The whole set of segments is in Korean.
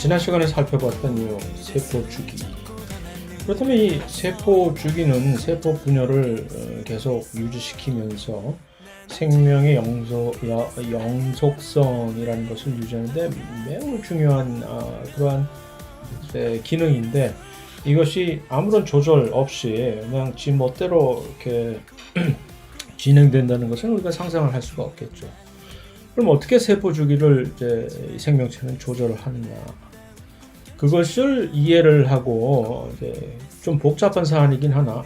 지난 시간에 살펴봤던 이 세포 주기. 그렇다면 이 세포 주기는 세포 분열을 계속 유지시키면서 생명의 영속성이라는 것을 유지하는데 매우 중요한 그러한 기능인데, 이것이 아무런 조절 없이 그냥 지 멋대로 이렇게 진행된다는 것은 우리가 상상을 할 수가 없겠죠. 그럼 어떻게 세포 주기를 이제 생명체는 조절을 하느냐? 그것을 이해를 하고 이제 좀 복잡한 사안이긴 하나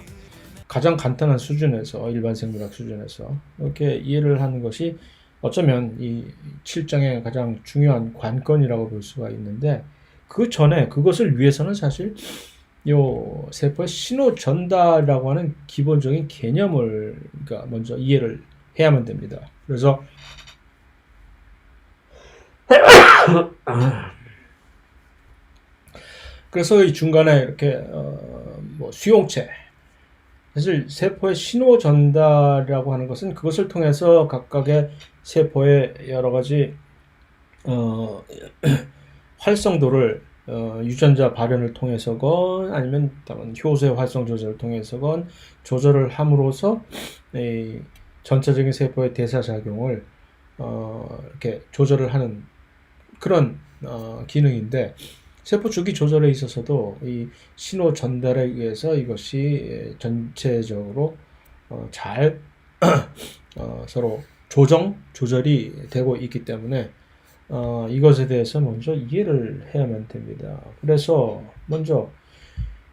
가장 간단한 수준에서, 일반 생물학 수준에서 이렇게 이해를 하는 것이 어쩌면 이 7장의 가장 중요한 관건이라고 볼 수가 있는데, 그 전에 그것을 위해서는 사실 요 세포의 신호 전달이라고 하는 기본적인 개념을 그러니까 먼저 이해를 해야만 됩니다. 그래서 이 중간에 이렇게 수용체, 사실 세포의 신호 전달이라고 하는 것은 그것을 통해서 각각의 세포의 여러 가지 활성도를 유전자 발현을 통해서건 아니면 효소의 활성 조절을 통해서건 조절을 함으로써 이 전체적인 세포의 대사 작용을 이렇게 조절을 하는 그런 기능인데, 세포 주기 조절에 있어서도 이 신호 전달에 의해서 이것이 전체적으로 잘 서로 조절이 되고 있기 때문에 이것에 대해서 먼저 이해를 해야만 됩니다. 그래서 먼저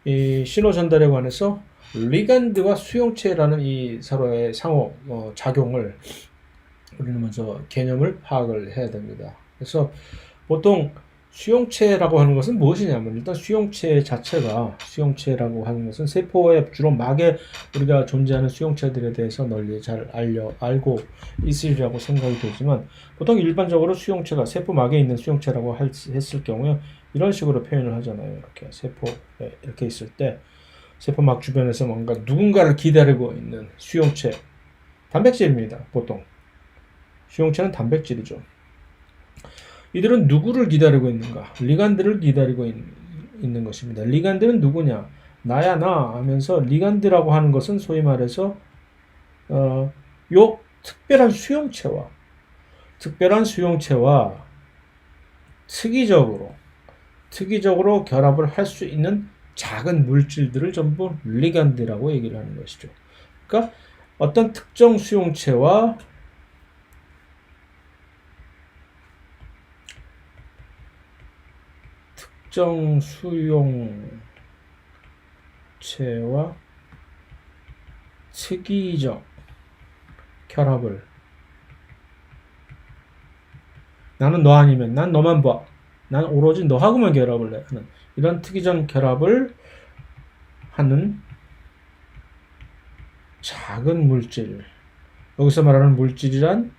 이 신호 전달에 관해서 리간드와 수용체라는 이 서로의 상호 작용을 우리는 먼저 개념을 파악을 해야 됩니다. 그래서 보통 수용체라고 하는 것은 무엇이냐면, 일단 수용체라고 하는 것은 세포의 주로 막에 우리가 존재하는 수용체들에 대해서 널리 잘 알고 있으리라고 생각이 되지만, 보통 일반적으로 수용체가 세포 막에 있는 수용체라고 했을 경우에 이런 식으로 표현을 하잖아요. 이렇게 세포에 이렇게 있을 때 세포 막 주변에서 뭔가 누군가를 기다리고 있는 수용체, 단백질입니다. 보통 수용체는 단백질이죠. 이들은 누구를 기다리고 있는가? 리간드를 기다리고 있는 것입니다. 리간드는 누구냐? 나야 나 하면서, 리간드라고 하는 것은 소위 말해서 요 특별한 수용체와 특이적으로 결합을 할 수 있는 작은 물질들을 전부 리간드라고 얘기를 하는 것이죠. 그러니까 어떤 특정 수용체와 특정 수용체와 특이적 결합을, 나는 너 아니면 난 너만 봐, 난 오로지 너하고만 결합을 해 하는 이런 특이적 결합을 하는 작은 물질, 여기서 말하는 물질이란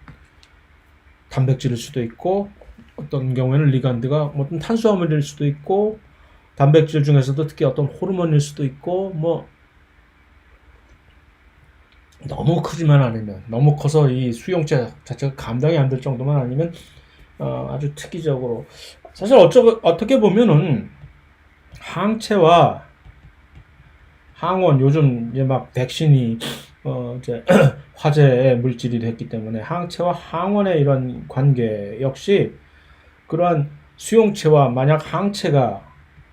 단백질일 수도 있고, 어떤 경우에는 리간드가 어떤 탄수화물일 수도 있고, 단백질 중에서도 특히 어떤 호르몬일 수도 있고, 너무 크지만 않으면, 너무 커서 이 수용체 자체가 감당이 안 될 정도만 아니면 아주 특이적으로, 사실 어떻게 보면은 항체와 항원, 요즘 이제 막 백신이 이제 화제의 물질이 됐기 때문에 항체와 항원의 이런 관계 역시 그러한 수용체와, 만약 항체가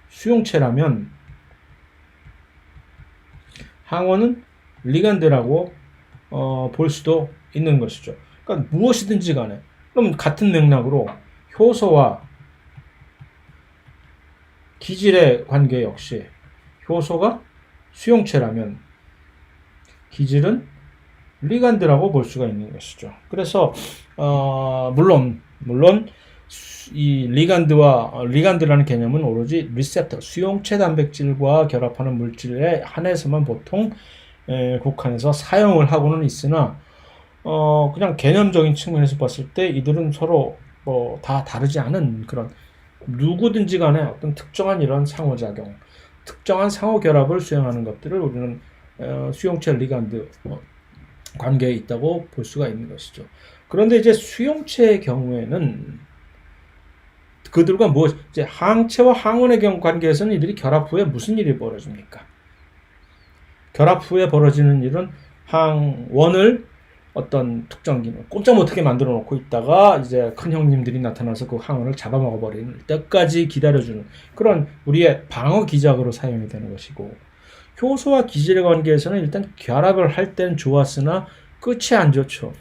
수용체라면 항원은 리간드라고 볼 수도 있는 것이죠. 그러니까 무엇이든지 간에, 그럼 같은 맥락으로 효소와 기질의 관계 역시 효소가 수용체라면 기질은 리간드라고 볼 수가 있는 것이죠. 그래서 물론 이 리간드라는 개념은 오로지 리셉터, 수용체 단백질과 결합하는 물질에 한해서만 보통 국한해서 사용을 하고는 있으나, 그냥 개념적인 측면에서 봤을 때 이들은 서로 다 다르지 않은 그런, 누구든지 간에 어떤 특정한 이런 상호작용, 특정한 상호결합을 수행하는 것들을 우리는 수용체 리간드 관계에 있다고 볼 수가 있는 것이죠. 그런데 이제 수용체의 경우에는 그들과 이제 항체와 항원의 관계에서는 이들이 결합 후에 무슨 일이 벌어집니까? 결합 후에 벌어지는 일은 항원을 어떤 특정 기능 꼼짝 못하게 만들어 놓고 있다가 이제 큰 형님들이 나타나서 그 항원을 잡아먹어 버리는 때까지 기다려주는 그런 우리의 방어 기작으로 사용이 되는 것이고, 효소와 기질의 관계에서는 일단 결합을 할 때는 좋았으나 끝이 안 좋죠.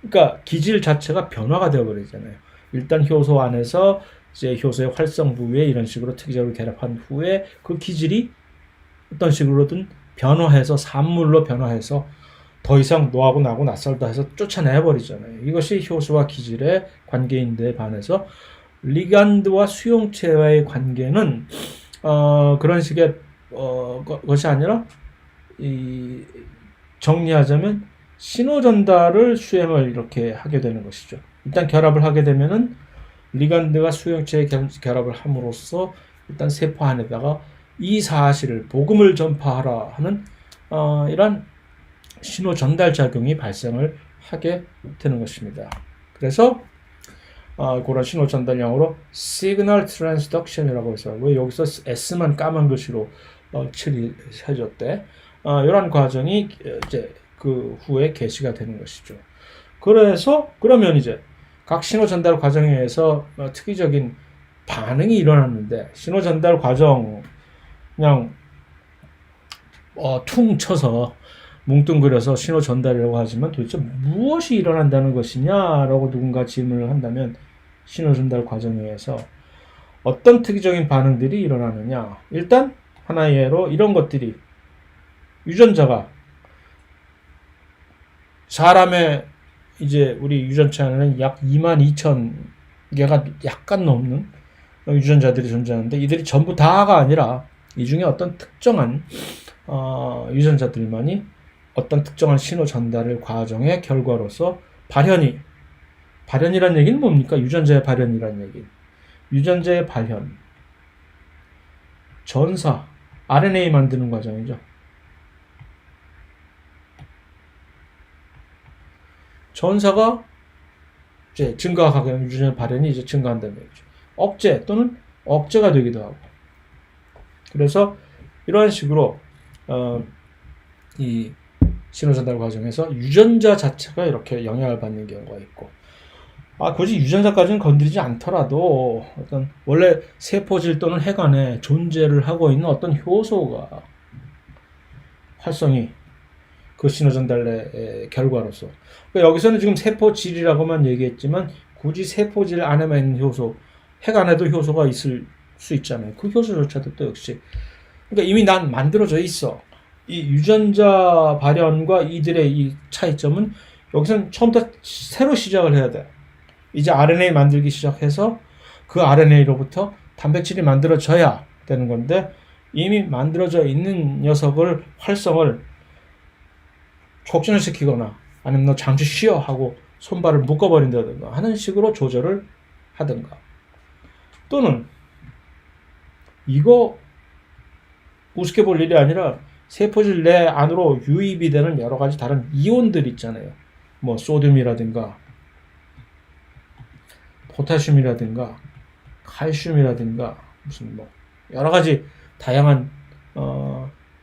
그러니까 기질 자체가 변화가 되어 버리잖아요. 일단 효소 안에서 이제 효소의 활성 부위에 이런 식으로 특이적으로 결합한 후에 그 기질이 어떤 식으로든 변화해서 산물로 변화해서 더 이상 너하고 나하고 낯설다 해서 쫓아내 버리잖아요. 이것이 효소와 기질의 관계인데 반해서 리간드와 수용체와의 관계는 그런 식의 것이 아니라 정리하자면 신호 전달을 수행을 이렇게 하게 되는 것이죠. 일단 결합을 하게 되면은 리간드가 수용체의 결합을 함으로써 일단 세포 안에다가 이 사실을 복음을 전파하라 하는 이런 신호 전달 작용이 발생을 하게 되는 것입니다. 그래서 그런 신호 전달량으로 시그널 트랜스덕션이라고 해서 여기서 S만 까만 글씨로 칠해줬대. 이런 과정이 이제 그 후에 개시가 되는 것이죠. 그래서 그러면 이제 각 신호 전달 과정에 의해서 특이적인 반응이 일어났는데, 신호 전달 과정 그냥 퉁 쳐서 뭉뚱그려서 신호 전달이라고 하지만 도대체 무엇이 일어난다는 것이냐라고 누군가 질문을 한다면, 신호 전달 과정에 의해서 어떤 특이적인 반응들이 일어나느냐, 일단 하나의 예로 이런 것들이, 유전자가 사람의 이제 우리 유전체 안에는 약 22,000개가 약간 넘는 유전자들이 존재하는데, 이들이 전부 다가 아니라 이 중에 어떤 특정한 유전자들만이 어떤 특정한 신호 전달을 과정의 결과로서 발현이란 얘기는 뭡니까? 유전자의 발현이란 얘기. 유전자의 발현, 전사, RNA 만드는 과정이죠. 전사가 이제 증가하게 되는, 유전자 발현이 이제 증가한다는 얘기죠. 억제 또는 억제가 되기도 하고. 그래서 이러한 식으로 이 신호 전달 과정에서 유전자 자체가 이렇게 영향을 받는 경우가 있고, 굳이 유전자까지는 건드리지 않더라도 어떤 원래 세포질 또는 핵안에 존재를 하고 있는 어떤 효소가 활성이 그 신호 전달의 결과로서, 그러니까 여기서는 지금 세포질이라고만 얘기했지만 굳이 세포질 안에만 있는 효소, 핵 안에도 효소가 있을 수 있잖아요. 그 효소조차도 또 역시, 그러니까 이미 난 만들어져 있어. 이 유전자 발현과 이들의 이 차이점은 여기서는 처음부터 새로 시작을 해야 돼. 이제 RNA 만들기 시작해서 그 RNA로부터 단백질이 만들어져야 되는 건데, 이미 만들어져 있는 녀석을 활성을 촉진을 시키거나 아니면 너 잠시 쉬어 하고 손발을 묶어버린다든가 하는 식으로 조절을 하든가, 또는 이거 우습게 볼 일이 아니라 세포질 내 안으로 유입이 되는 여러 가지 다른 이온들 있잖아요. 뭐 소듐이라든가 포타슘이라든가 칼슘이라든가 무슨 뭐 여러 가지 다양한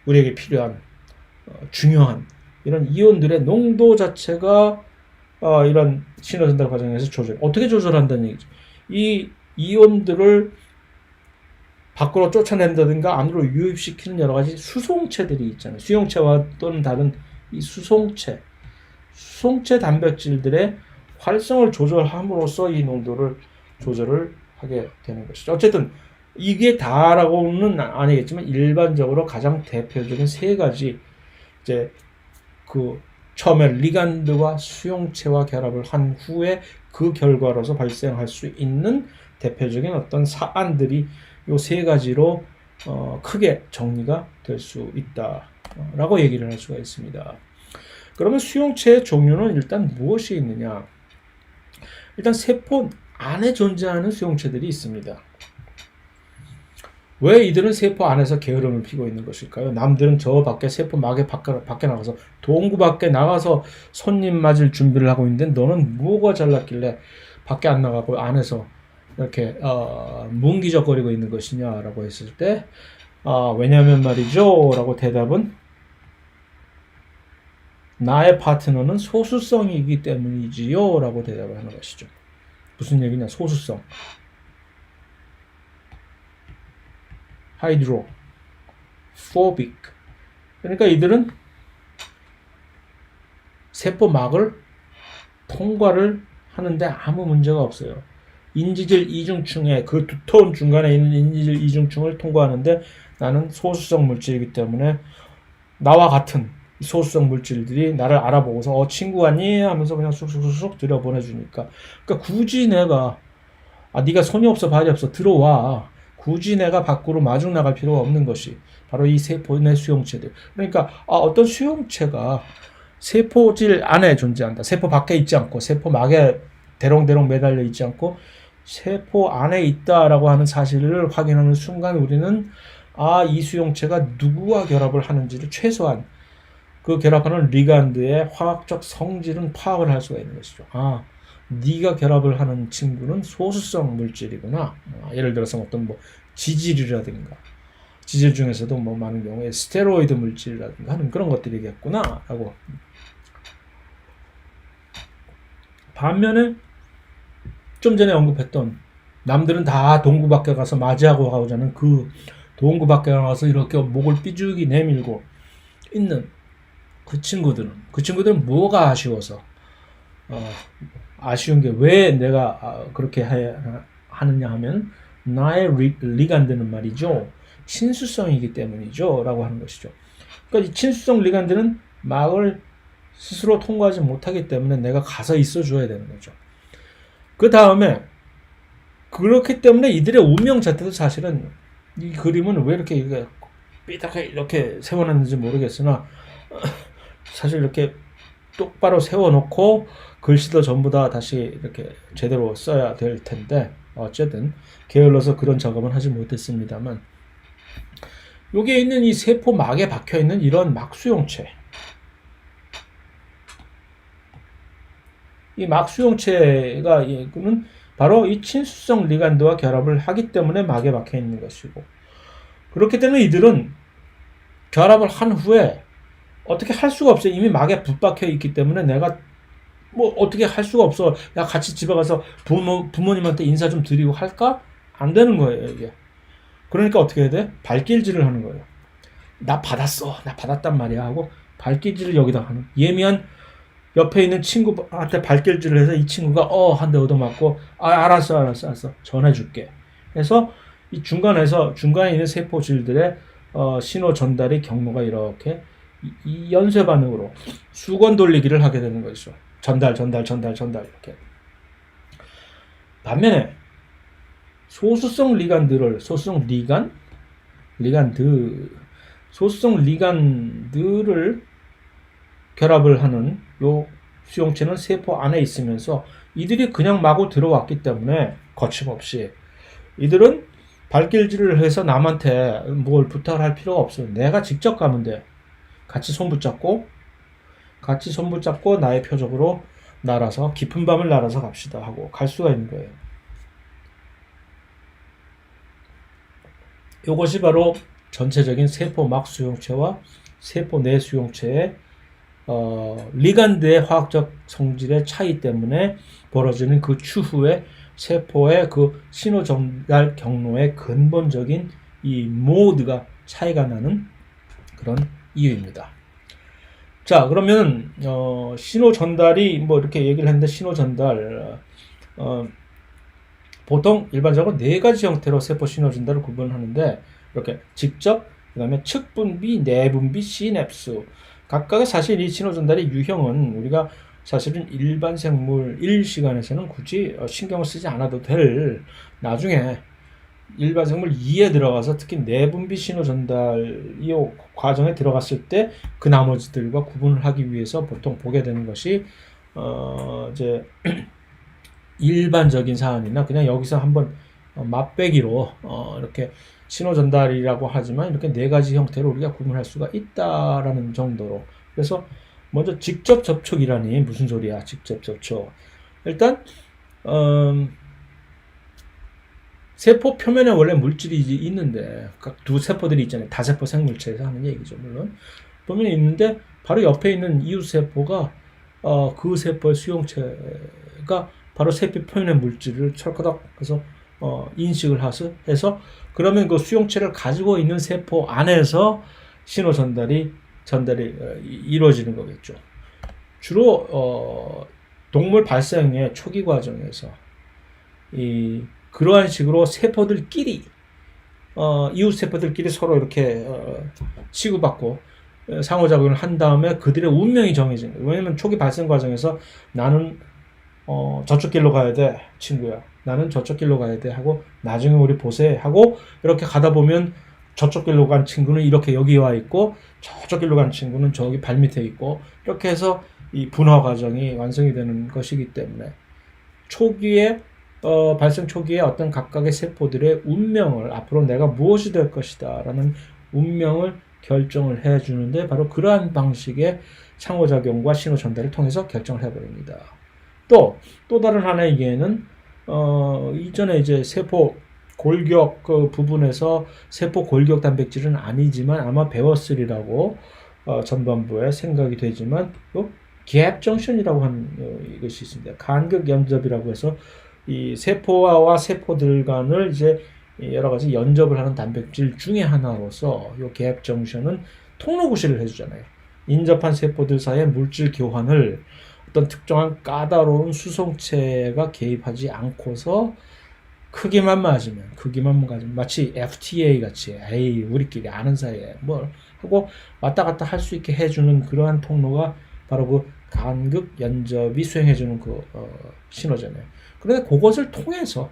우리에게 필요한 중요한 이런 이온들의 농도 자체가 이런 신호 전달 과정에서 어떻게 조절한다는 얘기죠. 이 이온들을 밖으로 쫓아낸다든가 안으로 유입시키는 여러 가지 수송체들이 있잖아요. 수용체와 또는 다른 이 수송체 단백질들의 활성을 조절함으로써 이 농도를 조절을 하게 되는 것이죠. 어쨌든 이게 다라고는 아니겠지만 일반적으로 가장 대표적인 세 가지, 이제 그 처음에 리간드와 수용체와 결합을 한 후에 그 결과로서 발생할 수 있는 대표적인 어떤 사안들이 요 세 가지로 크게 정리가 될 수 있다라고 얘기를 할 수가 있습니다. 그러면 수용체의 종류는 일단 무엇이 있느냐? 일단 세포 안에 존재하는 수용체들이 있습니다. 왜 이들은 세포 안에서 게으름을 피고 있는 것일까요? 남들은 저 밖에 세포 막에 밖에 나가서 동구 밖에 나가서 손님 맞을 준비를 하고 있는데 너는 뭐가 잘났길래 밖에 안 나가고 안에서 이렇게 문기적거리고 있는 것이냐라고 했을 때 왜냐하면 말이죠 라고 대답은 나의 파트너는 소수성이기 때문이지요 라고 대답을 하는 것이죠. 무슨 얘기냐? 소수성. 하이드로포빅. 그러니까 이들은 세포막을 통과를 하는데 아무 문제가 없어요. 인지질 이중층의 그 두터운 중간에 있는 인지질 이중층을 통과하는데 나는 소수성 물질이기 때문에 나와 같은 소수성 물질들이 나를 알아보고서 친구 같니? 하면서 그냥 쑥쑥쑥 들여보내주니까 그러니까 굳이 내가 네가 손이 없어 발이 없어 들어와 굳이 내가 밖으로 마중 나갈 필요가 없는 것이 바로 이 세포 내 수용체들. 그러니까 어떤 수용체가 세포질 안에 존재한다. 세포 밖에 있지 않고 세포막에 대롱대롱 매달려 있지 않고 세포 안에 있다라고 하는 사실을 확인하는 순간 우리는 이 수용체가 누구와 결합을 하는지를 최소한 그 결합하는 리간드의 화학적 성질은 파악을 할 수가 있는 것이죠. 네가 결합을 하는 친구는 소수성 물질이구나. 예를 들어서 어떤 지질이라든가 지질 중에서도 많은 경우에 스테로이드 물질이라든가 하는 그런 것들이겠구나 라고. 반면에 좀 전에 언급했던 남들은 다 동구 밖에 가서 맞이하고 가고자는 그 동구 밖에 나가서 이렇게 목을 삐죽이 내밀고 있는 그 친구들은 뭐가 아쉬워서 아쉬운 게 왜 내가 그렇게 하느냐 하면 나의 리간드는 말이죠 친수성이기 때문이죠 라고 하는 것이죠. 그러니까 이 친수성 리간드는 막을 스스로 통과하지 못하기 때문에 내가 가서 있어 줘야 되는 거죠. 그 다음에 그렇기 때문에 이들의 운명 자체도 사실은 이 그림은 왜 이렇게 삐딱하게 이렇게 세워놨는지 모르겠으나 사실 이렇게 똑바로 세워놓고 글씨도 전부 다 다시 이렇게 제대로 써야 될 텐데 어쨌든 게을러서 그런 작업은 하지 못했습니다만 여기에 있는 이 세포막에 박혀있는 이런 막수용체 이 막수용체가 이거는 바로 이 친수성 리간드와 결합을 하기 때문에 막에 박혀 있는 것이고 그렇기 때문에 이들은 결합을 한 후에 어떻게 할 수가 없어요. 이미 막에 붙박혀 있기 때문에 내가 어떻게 할 수가 없어. 야 같이 집에 가서 부모님한테 인사 좀 드리고 할까? 안 되는 거예요 이게. 그러니까 어떻게 해야 돼? 발길질을 하는 거예요. 나 받았단 말이야 하고 발길질을 여기다 하는 예미한 옆에 있는 친구한테 발길질을 해서 이 친구가 한 대 얻어맞고 알았어 전해줄게 해서 이 중간에 있는 세포질들의 신호 전달의 경로가 이렇게 이 연쇄 반응으로 수건 돌리기를 하게 되는 것이죠. 전달 이렇게. 반면에 소수성 리간드를 결합을 하는 요 수용체는 세포 안에 있으면서 이들이 그냥 마구 들어왔기 때문에 거침없이 이들은 발길질을 해서 남한테 뭘 부탁을 할 필요가 없어요. 내가 직접 가면 돼. 같이 손 붙잡고 나의 표적으로 날아서 깊은 밤을 날아서 갑시다 하고 갈 수가 있는 거예요. 이것이 바로 전체적인 세포 막 수용체와 세포 내 수용체의 리간드의 화학적 성질의 차이 때문에 벌어지는 그 추후에 세포의 그 신호 전달 경로의 근본적인 이 모드가 차이가 나는 그런 이유입니다. 자, 그러면 신호 전달이 이렇게 얘기를 했는데 신호 전달 보통 일반적으로 네 가지 형태로 세포 신호 전달을 구분하는데 이렇게 직접, 그다음에 측분비, 내분비, 시냅스 각각의 사실 이 신호 전달의 유형은 우리가 사실은 일반 생물 1시간에서는 굳이 신경을 쓰지 않아도 될 나중에 일반 생물 2에 들어가서 특히 내분비 신호 전달 이 과정에 들어갔을 때 그 나머지들과 구분을 하기 위해서 보통 보게 되는 것이 이제 일반적인 사안이나 그냥 여기서 한번 맛배기로 이렇게 신호 전달이라고 하지만 이렇게 네 가지 형태로 우리가 구분할 수가 있다라는 정도로. 그래서 먼저 직접 접촉이라니 무슨 소리야? 직접 접촉. 일단 세포 표면에 원래 물질이 있는데 각 두 세포들이 있잖아요. 다세포 생물체에서 하는 얘기죠. 물론 표면에 있는데 바로 옆에 있는 이웃 세포가 그 세포의 수용체가 바로 세포 표면의 물질을 철커덕 해서 인식을 해서 그러면 그 수용체를 가지고 있는 세포 안에서 신호 전달이 이루어지는 거겠죠. 주로 동물 발생의 초기 과정에서 그러한 식으로 세포들끼리 이웃 세포들끼리 서로 이렇게 치고받고 상호작용을 한 다음에 그들의 운명이 정해진 거예요. 왜냐면 초기 발생 과정에서 나는 저쪽 길로 가야 돼, 친구야. 나는 저쪽 길로 가야 돼 하고 나중에 우리 보세 하고 이렇게 가다 보면 저쪽 길로 간 친구는 이렇게 여기 와 있고 저쪽 길로 간 친구는 저기 발밑에 있고 이렇게 해서 이 분화 과정이 완성이 되는 것이기 때문에 초기에 발생 초기에 어떤 각각의 세포들의 운명을 앞으로 내가 무엇이 될 것이다 라는 운명을 결정을 해주는데 바로 그러한 방식의 상호작용과 신호 전달을 통해서 결정을 해버립니다. 또 다른 하나의 예는 이전에 이제 세포 골격 그 부분에서 세포 골격 단백질은 아니지만 아마 배웠으리라고 전반부에 생각이 되지만 갭 정션이라고 하는 이것이 있습니다. 간극 연접이라고 해서 이 세포와 세포들 간을 이제 여러 가지 연접을 하는 단백질 중에 하나로서 이 갭 정션은 통로 구실을 해주잖아요. 인접한 세포들 사이의 물질 교환을 어떤 특정한 까다로운 수송체가 개입하지 않고서 크기만 맞으면 마치 FTA 같이 에이 우리끼리 아는 사이에 뭘 하고 왔다 갔다 할 수 있게 해주는 그러한 통로가 바로 그 간극 연접이 수행해주는 그 신호잖아요. 그런데 그것을 통해서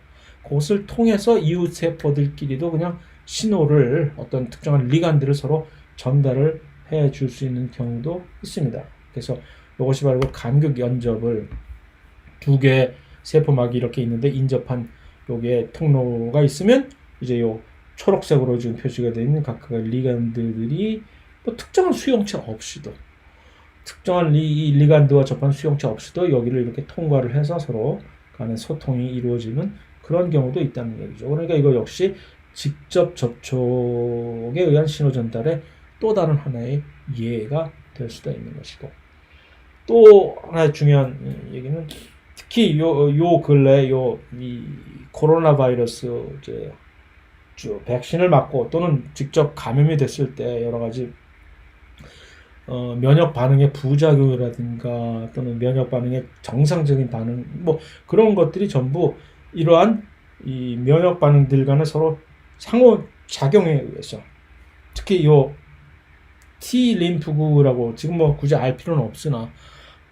이웃 세포들끼리도 그냥 신호를 어떤 특정한 리간드를 서로 전달을 해줄 수 있는 경우도 있습니다. 그래서 이것이 바로 간극 연접을 두 개의 세포막이 이렇게 있는데 인접한 요게 통로가 있으면 이제 요 초록색으로 지금 표시가 되어 있는 각각의 리간드들이 뭐 특정한 수용체 없이도 특정한 리간드와 접한 수용체 없이도 여기를 이렇게 통과를 해서 서로 간의 소통이 이루어지는 그런 경우도 있다는 얘기죠. 그러니까 이거 역시 직접 접촉에 의한 신호 전달의 또 다른 하나의 예가 될 수도 있는 것이고 또 하나의 중요한 얘기는 특히 요 근래 이 코로나 바이러스 이제 백신을 맞고 또는 직접 감염이 됐을 때 여러 가지 면역 반응의 부작용이라든가 또는 면역 반응의 정상적인 반응 뭐 그런 것들이 전부 이러한 이 면역 반응들 간의 서로 상호 작용에 의해서 특히 요 T 림프구라고 지금 뭐 굳이 알 필요는 없으나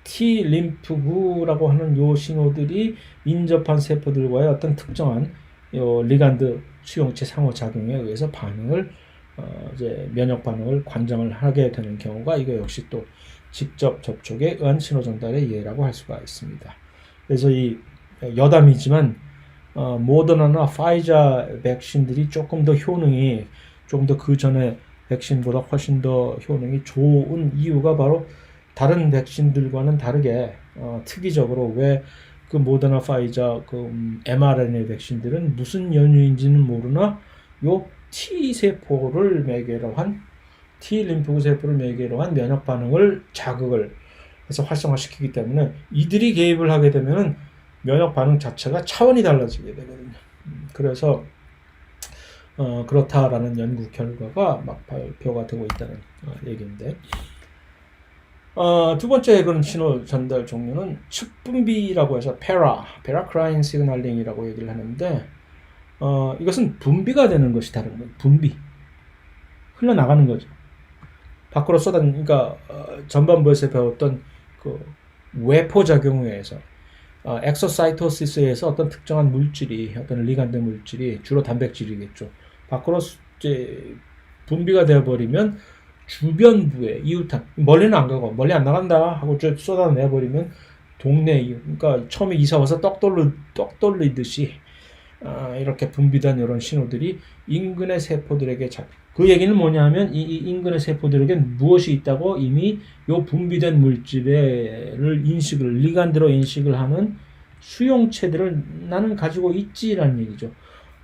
T 림프구라고 하는 요 신호들이 인접한 세포들과의 어떤 특정한 요 리간드 수용체 상호작용에 의해서 반응을 이제 면역 반응을 관장을 하게 되는 경우가 이거 역시 또 직접 접촉에 의한 신호 전달의 예라고 할 수가 있습니다. 그래서 이 여담이지만 모더나나 파이자 백신들이 조금 더 효능이 조금 더 그 전에 백신보다 훨씬 더 효능이 좋은 이유가 바로 다른 백신들과는 다르게 특이적으로 왜 그 모더나 파이자 그 mRNA 백신들은 무슨 연유인지는 모르나 요 T 세포를 매개로 한 T 림프구 세포를 매개로 한 면역 반응을 자극을 해서 활성화시키기 때문에 이들이 개입을 하게 되면은 면역 반응 자체가 차원이 달라지게 되거든요. 그래서 그렇다라는 연구 결과가 막 발표가 되고 있다는 얘기인데 두 번째 그런 신호 전달 종류는 측분비라고 해서 페라크라인 시그널링이라고 얘기를 하는데 이것은 분비가 되는 것이 다른 거예요. 분비 흘러나가는 거죠. 밖으로 그러니까 전반부에서 배웠던 그 외포 작용에 의해서 엑소사이토시스에서 어떤 특정한 물질이 어떤 리간드 물질이 주로 단백질이겠죠. 밖으로 이제 분비가 되어버리면 주변부에 이웃한 멀리는 안 가고 멀리 안 나간다 하고 쭉 쏟아내버리면 동네 그러니까 처음에 이사 와서 떡 돌리듯이 이렇게 분비된 이런 신호들이 인근의 세포들에게 그 얘기는 뭐냐면 이 인근의 세포들에게 무엇이 있다고 이미 요 분비된 물질을 리간드로 인식을 하는 수용체들을 나는 가지고 있지라는 얘기죠.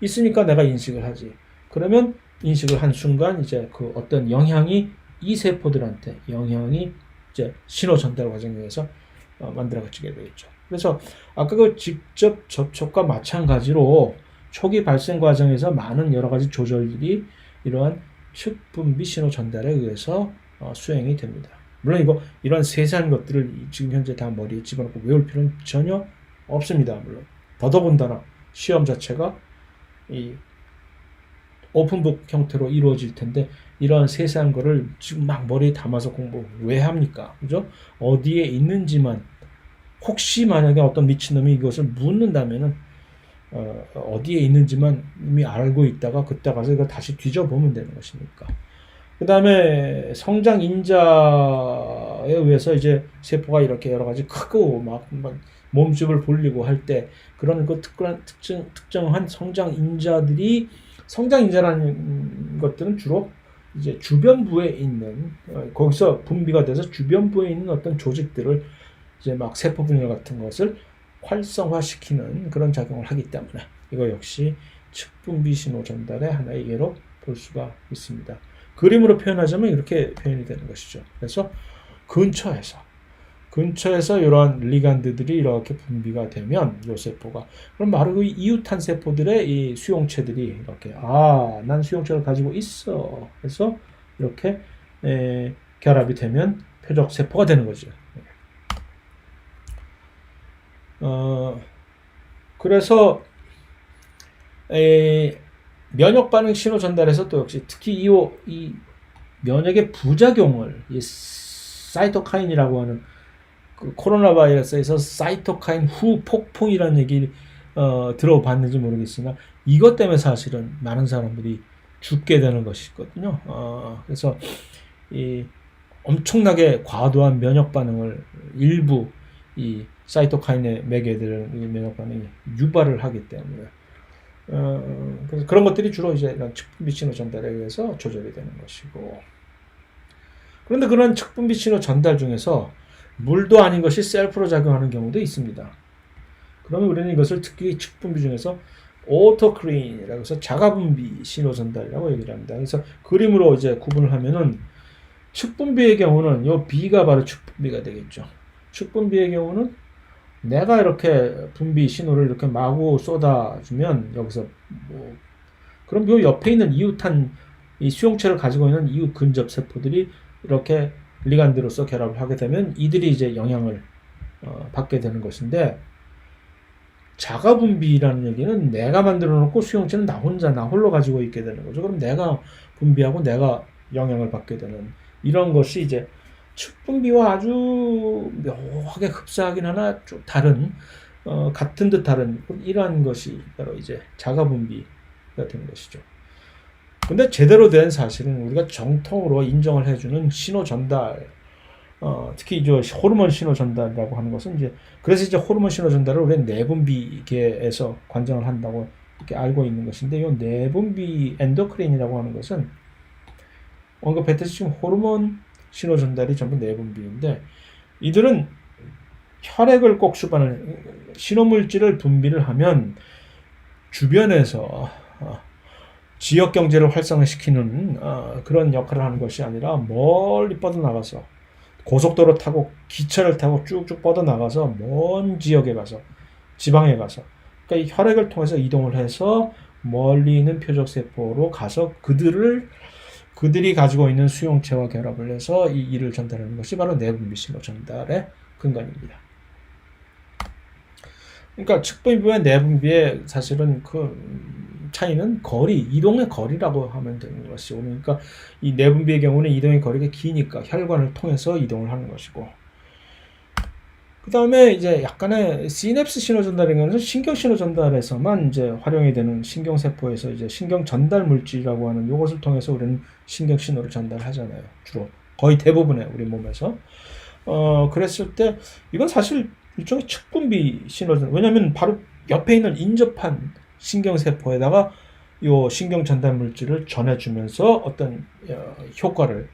있으니까 내가 인식을 하지. 그러면 인식을 한 순간 이제 그 어떤 영향이 이 세포들한테 영향이 이제 신호 전달 과정에서 만들어지게 되겠죠. 그래서 아까 그 직접 접촉과 마찬가지로 초기 발생 과정에서 많은 여러 가지 조절들이 이러한 측분비 신호 전달에 의해서 수행이 됩니다. 물론 이런 세세한 것들을 지금 현재 다 머리에 집어넣고 외울 필요는 전혀 없습니다. 물론 더더군다나 시험 자체가 이 오픈북 형태로 이루어질 텐데 이런 세세한 거를 지금 막 머리에 담아서 공부 왜 합니까? 그죠? 어디에 있는지만 혹시 만약에 어떤 미친놈이 이것을 묻는다면은 어디에 있는지만 이미 알고 있다가 그때 가서 이거 다시 뒤져보면 되는 것이니까. 그 다음에 성장 인자에 의해서 이제 세포가 이렇게 여러 가지 크고 막 몸집을 벌리고 할 때 그런 그 특정한 성장 인자라는 것들은 주로 이제 주변부에 있는 거기서 분비가 돼서 주변부에 있는 어떤 조직들을 이제 막 세포 분열 같은 것을 활성화시키는 그런 작용을 하기 때문에 이거 역시 측분비 신호 전달의 하나의 예로 볼 수가 있습니다. 그림으로 표현하자면 이렇게 표현이 되는 것이죠. 그래서 근처에서 이러한 리간드들이 이렇게 분비가 되면 이 세포가 그럼 바로 그 이웃한 세포들의 이 수용체들이 이렇게 난 수용체를 가지고 있어. 그래서 이렇게 결합이 되면 표적 세포가 되는 거죠. 그래서 면역 반응 신호 전달에서 또 역시 특히 이 면역의 부작용을 이 사이토카인이라고 하는 그 코로나 바이러스에서 사이토카인 후 폭풍이라는 얘기 들어봤는지 모르겠으나 이것 때문에 사실은 많은 사람들이 죽게 되는 것이거든요. 그래서 이 엄청나게 과도한 면역 반응을 일부 이 사이토카인에 매개되는 이 면역 반응이 유발을 하기 때문에 그래서 그런 것들이 주로 이제 이런 측분비 신호 전달에 의해서 조절이 되는 것이고, 그런데 그런 측분비 신호 전달 중에서 물도 아닌 것이 셀프로 작용하는 경우도 있습니다. 그러면 우리는 이것을 특히 측분비 중에서 오토크린이라고 해서 자가분비 신호 전달이라고 얘기를 합니다. 그래서 그림으로 이제 구분을 하면은 측분비의 경우는 요 B가 바로 측분비가 되겠죠. 측분비의 경우는 내가 이렇게 분비 신호를 이렇게 마구 쏟아주면 여기서 그럼 요 옆에 있는 이웃한 이 수용체를 가지고 있는 이웃 근접 세포들이 이렇게 리간드로서 결합을 하게 되면 이들이 이제 영향을 받게 되는 것인데, 자가분비라는 얘기는 내가 만들어 놓고 수용체는 나 홀로 가지고 있게 되는 거죠. 그럼 내가 분비하고 내가 영향을 받게 되는 이런 것이 이제 측분비와 아주 묘하게 흡사하긴 하나 좀 다른 같은 듯 다른 이러한 것이 바로 이제 자가분비가 되는 것이죠. 근데 제대로 된 사실은 우리가 정통으로 인정을 해주는 신호 전달, 특히 이제 호르몬 신호 전달이라고 하는 것은 이제 그래서 이제 호르몬 신호 전달을 우리는 내분비계에서 관장을 한다고 이렇게 알고 있는 것인데, 이 내분비 엔도크린이라고 하는 것은 언급했듯이 지금 호르몬 신호 전달이 전부 내분비인데, 이들은 혈액을 꼭 수반을 신호물질을 분비를 하면 주변에서 지역 경제를 활성화시키는 그런 역할을 하는 것이 아니라 멀리 뻗어나가서 고속도로 타고 기차를 타고 쭉쭉 뻗어나가서 먼 지역에 가서 지방에 가서 그러니까 이 혈액을 통해서 이동을 해서 멀리 있는 표적세포로 가서 그들이 가지고 있는 수용체와 결합을 해서 이 일을 전달하는 것이 바로 내분비 신호 전달의 근간입니다. 그러니까 측분비와 내분비의 사실은 그 차이는 이동의 거리라고 하면 되는 것이고, 그러니까 이 내분비의 경우는 이동의 거리가 기니까 혈관을 통해서 이동을 하는 것이고, 그 다음에 이제 약간의 시냅스 신호 전달인 것은 신경 신호 전달에서만 이제 활용이 되는 신경세포에서 이제 신경 전달 물질이라고 하는 이것을 통해서 우리는 신경 신호를 전달하잖아요. 주로 거의 대부분의 우리 몸에서. 그랬을 때 이건 사실 일종의 측분비 신호전, 왜냐하면 바로 옆에 있는 인접한 신경세포에다가 요 신경 전달 물질을 전해주면서 어떤 효과를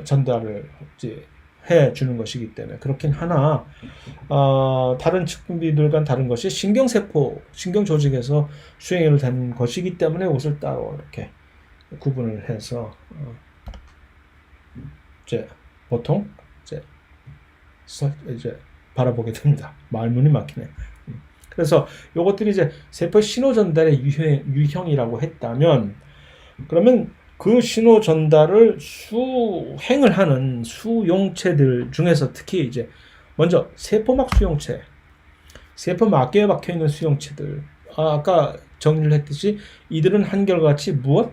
전달을 이제 해 주는 것이기 때문에 그렇긴 하나 다른 측분비들과는 다른 것이 신경세포, 신경조직에서 수행을 된 것이기 때문에 이것을 따로 이렇게 구분을 해서 이제 보통 이제 바라보게 됩니다. 말문이 막히네. 그래서 이것들이 이제 세포 신호 전달의 유형이라고 했다면, 그러면 그 신호 전달을 수행을 하는 수용체들 중에서 특히 이제 먼저 세포막 수용체, 세포막에 박혀 있는 수용체들, 아까 정리를 했듯이 이들은 한결같이 무엇?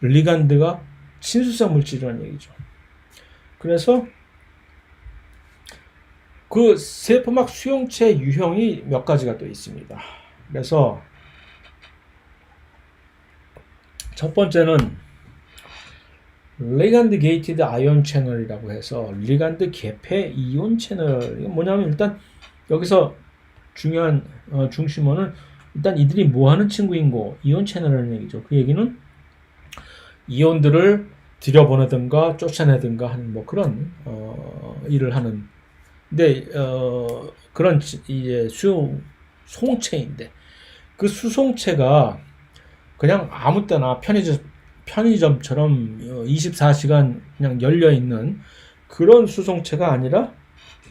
리간드가 친수성 물질이라는 얘기죠. 그래서 그 세포막 수용체 유형이 몇 가지가 또 있습니다. 그래서 첫 번째는 리간드 게이티드 아이온 채널이라고 해서 리간드 개폐 이온 채널. 이게 뭐냐면 일단 여기서 중요한 중심어는 일단 이들이 뭐 하는 친구인고 이온 채널이라는 얘기죠. 그 얘기는 이온들을 들여보내든가 쫓아내든가 하는 뭐 그런 일을 하는. 근데 그런 이제 수송체인데 그 수송체가 그냥 아무 때나 편의점처럼 24시간 그냥 열려 있는 그런 수송체가 아니라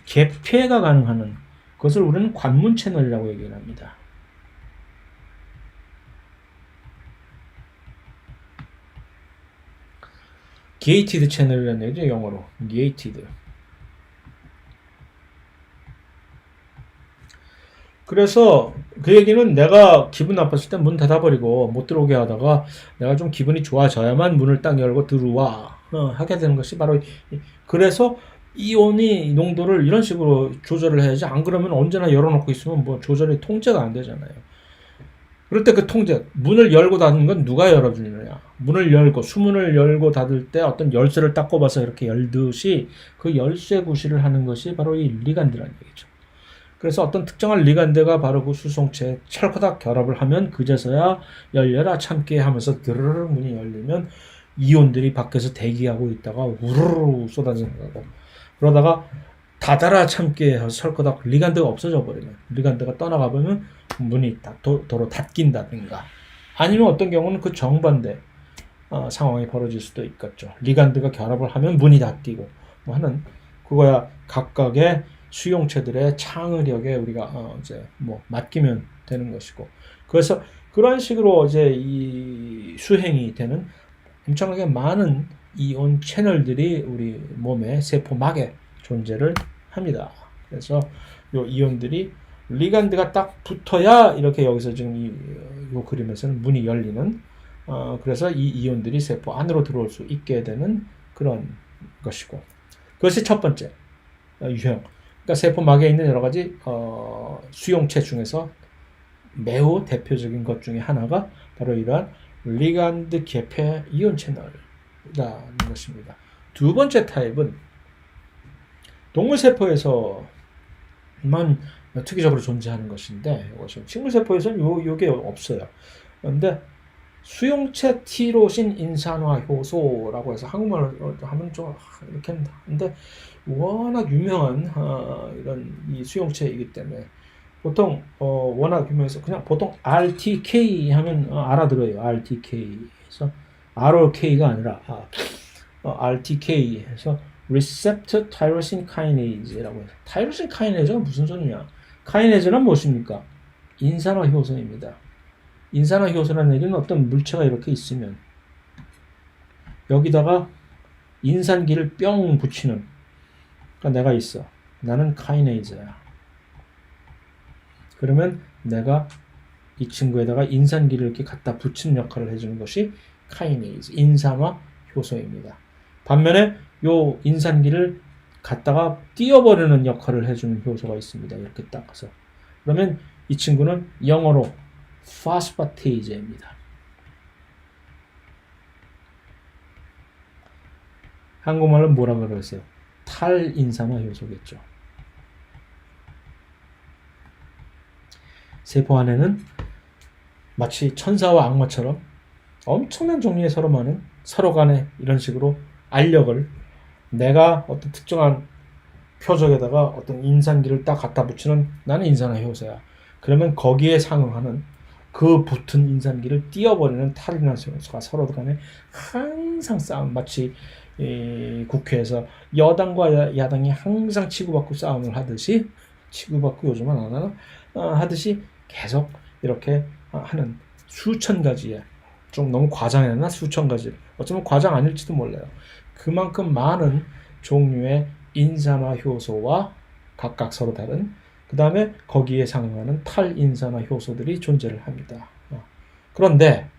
개폐가 가능한 그것을 우리는 관문 채널이라고 얘기를 합니다. 게이티드 채널이라는 얘기죠, 영어로. 게이티드. 그래서 그 얘기는 내가 기분 나빴을 때 문 닫아버리고 못 들어오게 하다가 내가 좀 기분이 좋아져야만 문을 딱 열고 들어와 하게 되는 것이 바로 그래서 이온이 농도를 이런 식으로 조절을 해야지, 안 그러면 언제나 열어놓고 있으면 뭐 조절이 통제가 안 되잖아요. 그럴 때 그 통제, 문을 열고 닫는 건 누가 열어주느냐. 문을 열고 수문을 열고 닫을 때 어떤 열쇠를 딱 꼽아서 이렇게 열듯이 그 열쇠 구실을 하는 것이 바로 이 리간드라는 얘기죠. 그래서 어떤 특정한 리간드가 바로 그 수송체에 찰커닥 결합을 하면 그제서야 열려라 참깨 하면서 드르르 문이 열리면 이온들이 밖에서 대기하고 있다가 우르르 쏟아지는 거고, 그러다가 닫아라 참깨 해서 찰커닥 리간드가 없어져 버리면, 리간드가 떠나가 보면 문이 도로 닫힌다든가, 아니면 어떤 경우는 그 정반대 상황이 벌어질 수도 있겠죠. 리간드가 결합을 하면 문이 닫히고 뭐 하는 그거야 각각의 수용체들의 창의력에 우리가 이제 뭐 맡기면 되는 것이고, 그래서 그런 식으로 이제 이 수행이 되는 엄청나게 많은 이온 채널들이 우리 몸의 세포막에 존재를 합니다. 그래서 요 이온들이 리간드가 딱 붙어야 이렇게 여기서 지금 요 그림에서는 문이 열리는 그래서 이 이온들이 세포 안으로 들어올 수 있게 되는 그런 것이고, 그것이 첫 번째 유형. 그러니까 세포막에 있는 여러 가지 수용체 중에서 매우 대표적인 것 중에 하나가 바로 이러한 리간드 개폐 이온 채널이라는 것입니다. 두 번째 타입은 동물세포에서만 특이적으로 존재하는 것인데, 식물세포에서는 요게 없어요. 그런데 수용체 티로신 인산화 효소라고 해서 한국말로 하면 좀 이렇게 하는데 워낙 유명한 이런 이 수용체이기 때문에 보통 워낙 유명해서 그냥 보통 RTK 하면 알아들어요. RTK 해서 ROK가 아니라 RTK 해서 Receptor Tyrosine Kinase라고 해서, 타이로신 카이네즈가 무슨 소리냐? 카이네즈는 무엇입니까? 인산화 효소입니다. 인산화 효소라는 얘기는 어떤 물체가 이렇게 있으면 여기다가 인산기를 뿅 붙이는, 그러니까 내가 있어. 나는 카이네이즈야. 그러면 내가 이 친구에다가 인산기를 이렇게 갖다 붙이는 역할을 해주는 것이 카이네이즈, 인산화 효소입니다. 반면에 요 인산기를 갖다가 띄어버리는 역할을 해주는 효소가 있습니다. 이렇게 닦아서. 그러면 이 친구는 영어로 파스파테이즈입니다. 한국말로 뭐라 그러세요? 탈인산화 효소겠죠. 세포 안에는 마치 천사와 악마처럼 엄청난 종류의 서로 간에 이런 식으로 알력을 내가 어떤 특정한 표적에다가 어떤 인산기를 딱 갖다 붙이는 나는 인산화 효소야. 그러면 거기에 상응하는 그 붙은 인산기를 띄어버리는 탈이나 효소가 서로 간에 항상 싸움, 마치 국회에서 여당과 야당이 항상 치고받고 싸움을 하듯이, 치고받고 요즘은 안 하나? 하듯이 계속 이렇게 하는 수천 가지의, 좀 너무 과장했나? 수천 가지. 어쩌면 과장 아닐지도 몰라요. 그만큼 많은 종류의 인산화 효소와 각각 서로 다른, 그 다음에 거기에 상응하는 탈인산화 효소들이 존재를 합니다. 그런데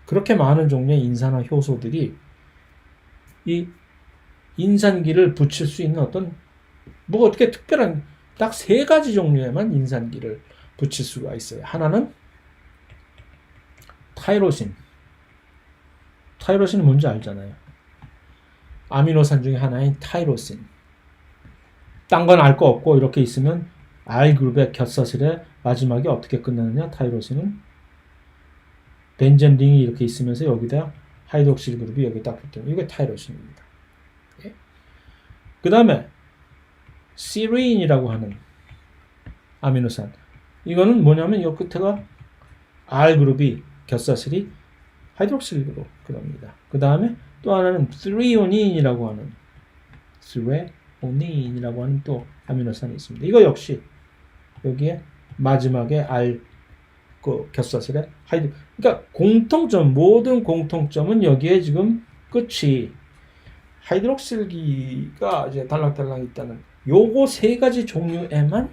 그렇게 많은 종류의 인산화 효소들이 이 인산기를 붙일 수 있는 어떤 뭐 어떻게 특별한 딱 세 가지 종류에만 인산기를 붙일 수가 있어요. 하나는 타이로신. 타이로신은 뭔지 알잖아요. 아미노산 중에 하나인 타이로신. 딴 건 알 거 없고 이렇게 있으면 R그룹의 곁사슬의 마지막에 어떻게 끝나느냐? 타이로신은 벤젠 링이 이렇게 있으면서 여기다 하이드록실 그룹이 여기 딱 붙으면 이게 타이로신입니다. 예? 그 다음에 시린이라고 하는 아미노산. 이거는 뭐냐면 이 끝에가 R그룹이 곁사슬이 하이드록실 그룹 그럽니다. 그 다음에 또 하나는 threonin이라고 하는 threonin이라고 하는 또 아미노산이 있습니다. 이거 역시 여기에 마지막에 R 그 곁사슬에 하이드, 그러니까 공통점, 모든 공통점은 여기에 지금 끝이 하이드록실기가 이제 달랑달랑 있다는 요거 세 가지 종류에만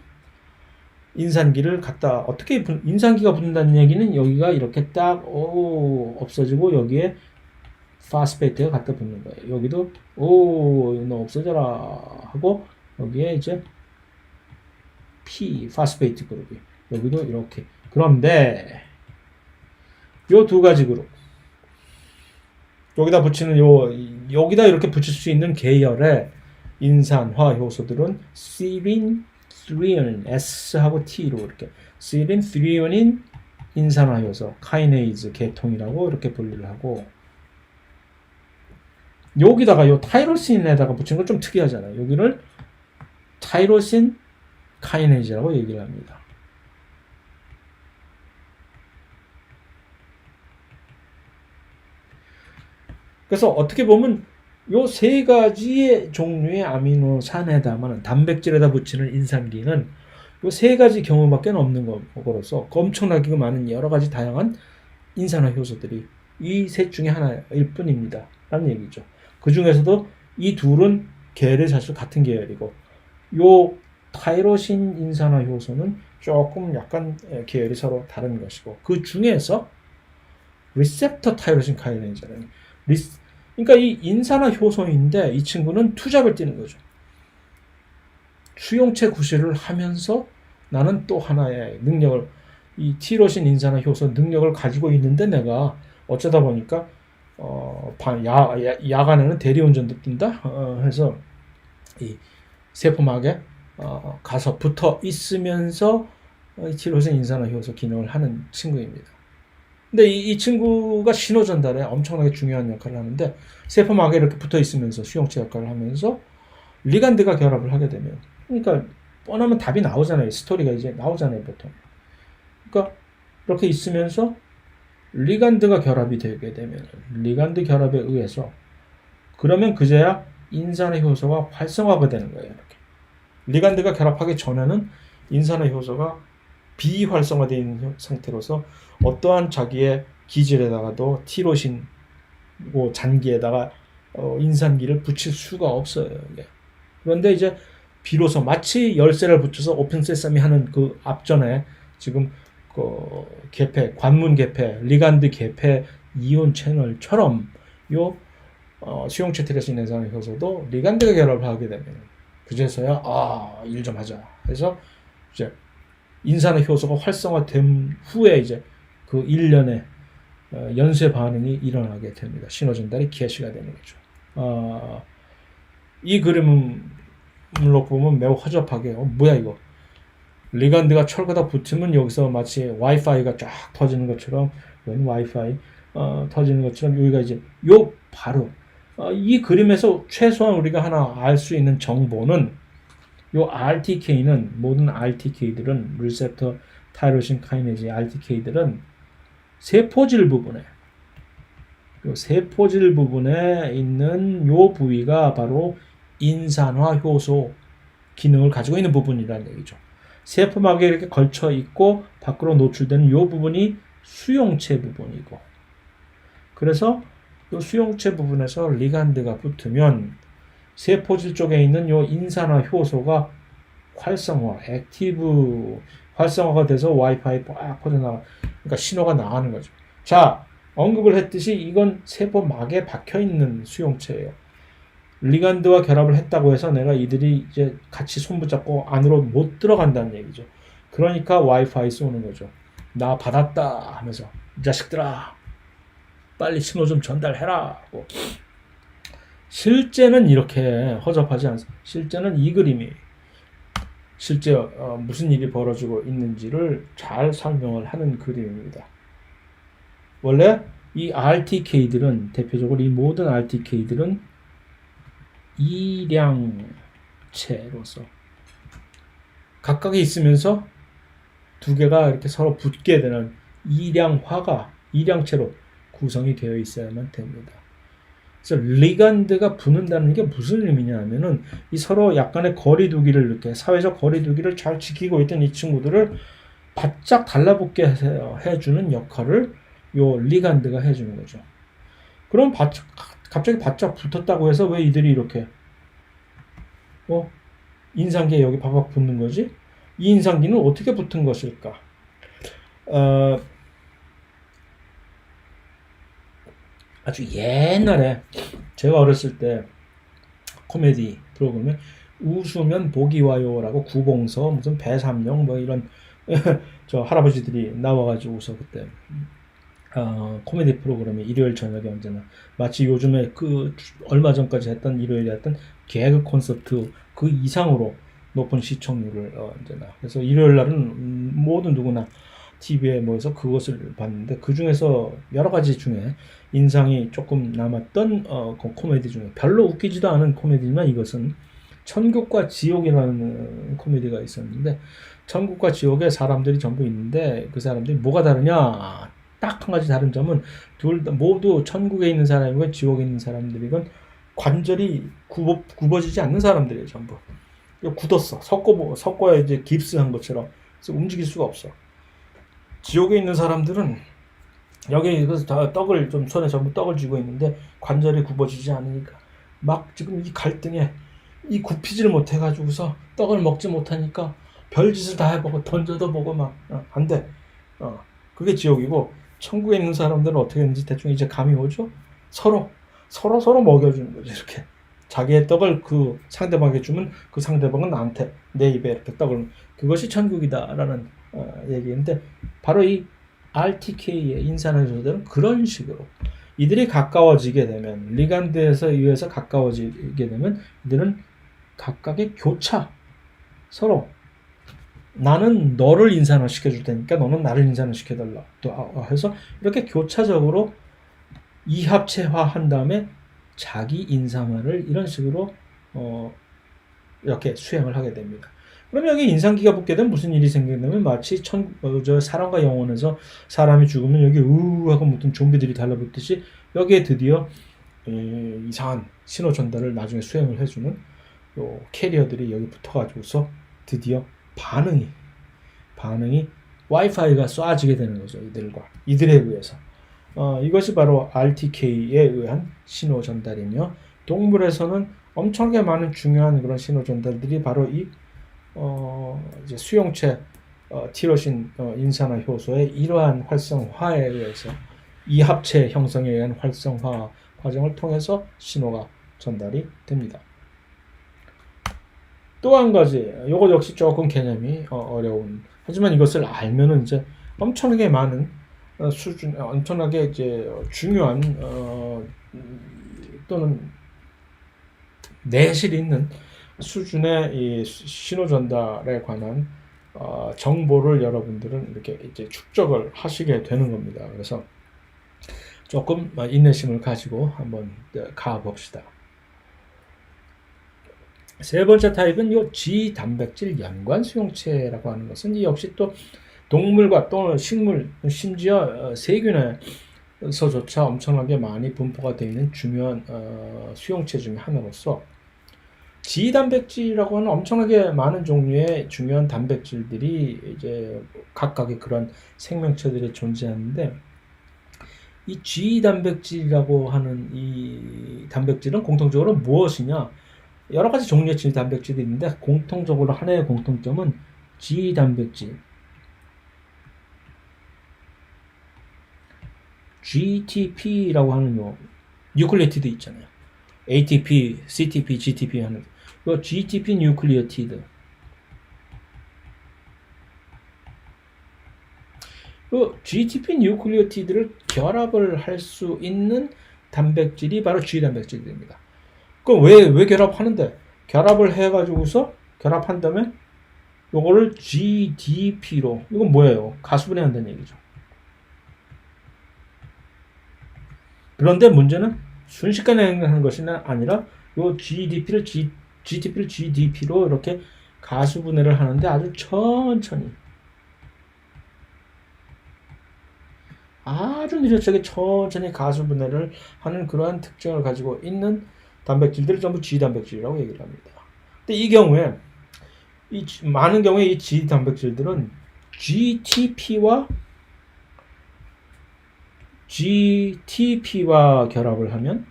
인산기를 갖다 어떻게 인산기가 붙는다는 얘기는 여기가 이렇게 딱 없어지고 여기에 파스페이트가 갖다 붙는 거예요. 여기도 너 없어져라 하고 여기에 이제 P 파스페이트 그룹이 여기도 이렇게. 그런데 요 두 가지 그룹 여기다 붙이는 여기다 이렇게 붙일 수 있는 계열의 인산화 효소들은 시린, threonin, S하고 T로 이렇게 시린, threonin 인산화 효소, 카이네이즈 계통이라고 이렇게 분류를 하고, 여기다가 요 타이로신에다가 붙이는 건 좀 특이하잖아요. 여기를 타이로신 카이네이즈라고 얘기를 합니다. 그래서 어떻게 보면 요 세 가지의 종류의 아미노산에다만 단백질에다 붙이는 인산기는 요 세 가지 경우밖에 없는 거로서 엄청나게 많은 여러 가지 다양한 인산화 효소들이 이 셋 중에 하나일 뿐입니다. 라는 얘기죠. 그 중에서도 이 둘은 계열이 사실 같은 계열이고, 요 타이로신 인산화 효소는 조금 약간 계열이 서로 다른 것이고, 그 중에서 리셉터 타이로신 카이네이즈라는 그러니까 이 인산화 효소인데 이 친구는 투잡을 뛰는 거죠. 수용체 구실을 하면서 나는 또 하나의 능력을, 이 티로신 인산화 효소 능력을 가지고 있는데 내가 어쩌다 보니까 야간에는 대리운전도 뛴다 해서 이 세포막에 가서 붙어 있으면서 티로신 인산화 효소 기능을 하는 친구입니다. 근데 이 친구가 신호 전달에 엄청나게 중요한 역할을 하는데, 세포막에 이렇게 붙어 있으면서 수용체 역할을 하면서 리간드가 결합을 하게 되면, 그러니까 뻔하면 답이 나오잖아요. 스토리가 이제 나오잖아요, 보통. 그러니까 이렇게 있으면서 리간드가 결합이 되게 되면, 리간드 결합에 의해서 그러면 그제야 인산화 효소가 활성화가 되는 거예요. 이렇게 리간드가 결합하기 전에는 인산화 효소가 비활성화되어 있는 상태로서 어떠한 자기의 기질에다가도 티로신 잔기에다가 인산기를 붙일 수가 없어요. 이게. 그런데 이제 비로소 마치 열쇠를 붙여서 오픈 세사미 하는 그 앞전에 지금 그 개폐, 관문 개폐, 리간드 개폐 이온 채널처럼 요 수용체 티로신 인산화 효소도 리간드가 결합을 하게 되면 그제서야 일 좀 하자 해서 이제 인산화 효소가 활성화된 후에 이제 그 1년의 연쇄 반응이 일어나게 됩니다. 신호 전달이 개시가 되는 거죠. 이 그림으로 보면 매우 허접하게 뭐야 이거, 리간드가 철거다 붙으면 여기서 마치 와이파이가 쫙 터지는 것처럼, 웬 와이파이 터지는 것처럼 여기가 이제 요 바로 이 그림에서 최소한 우리가 하나 알 수 있는 정보는 요 RTK는 모든 RTK들은 리셉터 타이로신 카이네즈 RTK들은 세포질 부분에 요 세포질 부분에 있는 요 부위가 바로 인산화 효소 기능을 가지고 있는 부분이라는 얘기죠. 세포막에 이렇게 걸쳐 있고 밖으로 노출되는 요 부분이 수용체 부분이고, 그래서 이 수용체 부분에서 리간드가 붙으면 세포질 쪽에 있는 요 인산화 효소가 활성화, 액티브 활성화가 돼서 와이파이 빡 퍼져나가, 그러니까 신호가 나가는 거죠. 자, 언급을 했듯이 이건 세포막에 박혀 있는 수용체예요. 리간드와 결합을 했다고 해서 내가 이들이 이제 같이 손붙잡고 안으로 못 들어간다는 얘기죠. 그러니까 와이파이 쏘는 거죠. 나 받았다 하면서 이 자식들아 빨리 신호 좀 전달해라 하고. 실제는 이렇게 허접하지 않습니다. 실제는 이 그림이 실제 무슨 일이 벌어지고 있는지를 잘 설명을 하는 그림입니다. 원래 이 RTK들은 대표적으로 이 모든 RTK들은 이량체로서 각각이 있으면서 두 개가 이렇게 서로 붙게 되는 이량체로 구성이 되어 있어야만 됩니다. 그래서 리간드가 붙는다는 게 무슨 의미냐 하면은 이 서로 약간의 거리두기를 이렇게 사회적 거리두기를 잘 지키고 있던 이 친구들을 바짝 달라붙게 해주는 역할을 요 리간드가 해주는 거죠. 그럼 갑자기 바짝 붙었다고 해서 왜 이들이 이렇게 인상기에 여기 바박 붙는 거지? 이 인상기는 어떻게 붙은 것일까? 아주 옛날에 제가 어렸을 때 코미디 프로그램에 웃으면 복이 와요라고 구봉서 무슨 배삼룡 뭐 이런 저 할아버지들이 나와가지고서 그때 코미디 프로그램이 일요일 저녁에 언제나 마치 요즘에 그 얼마 전까지 했던 일요일에 했던 개그 콘서트 그 이상으로 높은 시청률을 언제나, 그래서 일요일 날은 모든 누구나 TV에 모여서 그것을 봤는데 그 중에서 여러 가지 중에 인상이 조금 남았던 그 코미디 중에 별로 웃기지도 않은 코미디지만 이것은 천국과 지옥이라는 코미디가 있었는데, 천국과 지옥에 사람들이 전부 있는데 그 사람들이 뭐가 다르냐, 딱 한 가지 다른 점은 둘 다 모두 천국에 있는 사람이건 지옥에 있는 사람들이건 관절이 굽어지지 않는 사람들이에요. 전부 굳었어. 섞어야 이제 깁스한 것처럼. 그래서 움직일 수가 없어. 지옥에 있는 사람들은 여기 그래서 떡을 좀 손에 전부 떡을 쥐고 있는데 관절이 굽어지지 않으니까 막 지금 이 갈등에 이 굽히지를 못해가지고서 떡을 먹지 못하니까 별짓을 다 해보고 던져도 보고 막 안 돼. 그게 지옥이고, 천국에 있는 사람들은 어떻게 했는지 대충 이제 감이 오죠. 서로 먹여주는 거죠. 이렇게 자기의 떡을 그 상대방에게 주면 그 상대방은 나한테 내 입에 이렇게 떡을, 그것이 천국이다라는 얘기인데, 바로 이 RTK의 인산화효소들은 그런 식으로 이들이 가까워지게 되면, 리간드에서 의해서 가까워지게 되면 이들은 각각의 교차, 서로 나는 너를 인산화 시켜줄 테니까 너는 나를 인산화 시켜달라 또 해서 이렇게 교차적으로 이합체화한 다음에 자기 인산화를 이런 식으로 이렇게 수행을 하게 됩니다. 그러면 여기 인상기가 붙게 되면 무슨 일이 생기냐면 마치 사람과 영혼에서 사람이 죽으면 여기 하고 무슨 좀비들이 달라붙듯이 여기에 드디어 이상한 신호 전달을 나중에 수행을 해주는 요 캐리어들이 여기 붙어가지고서 드디어 반응이 와이파이가 쏴지게 되는 거죠. 이들에 의해서. 이것이 바로 RTK에 의한 신호 전달이며, 동물에서는 엄청나게 많은 중요한 그런 신호 전달들이 바로 이 이제 수용체 티로신 인산화 효소의 이러한 활성화에 의해서, 이합체 형성에 의한 활성화 과정을 통해서 신호가 전달이 됩니다. 또 한 가지, 이거 역시 조금 개념이 어려운, 하지만 이것을 알면은 이제 엄청나게 많은 엄청나게 이제 중요한 또는 내실 있는 수준의 이 신호 전달에 관한 정보를 여러분들은 이렇게 이제 축적을 하시게 되는 겁니다. 그래서 조금 인내심을 가지고 한번 가봅시다. 세 번째 타입은 요 지단백질 연관 수용체라고 하는 것은 이 역시 또 동물과 또는 식물, 심지어 세균에서조차 엄청나게 많이 분포가 되어 있는 중요한 수용체 중에 하나로서 지단백질이라고 하는 엄청나게 많은 종류의 중요한 단백질들이 이제 각각의 그런 생명체들이 존재하는데 이 지단백질이라고 하는 이 단백질은 공통적으로 무엇이냐? 여러 가지 종류의 지단백질이 있는데 공통적으로 하나의 공통점은 지단백질, GTP라고 하는 요 뉴클리오티드 있잖아요. ATP, CTP, GTP 하는 그 GTP 뉴클리오티드. 그 GTP 뉴클리오티드를 결합을 할 수 있는 단백질이 바로 G단백질입니다. 그럼 왜 결합하는데? 결합을 해가지고서 결합한 다음에 요거를 GDP로, 이건 뭐예요? 가수분해한다는 얘기죠. 그런데 문제는 순식간에 하는 것이 아니라 요 GDP를 GDP로 이렇게 가수분해를 하는데 아주 천천히, 아주 느릿하게 천천히 가수분해를 하는 그러한 특징을 가지고 있는 단백질들을 전부 G단백질이라고 얘기를 합니다. 근데 이 경우에 많은 경우에 이 G단백질들은 GTP와 결합을 하면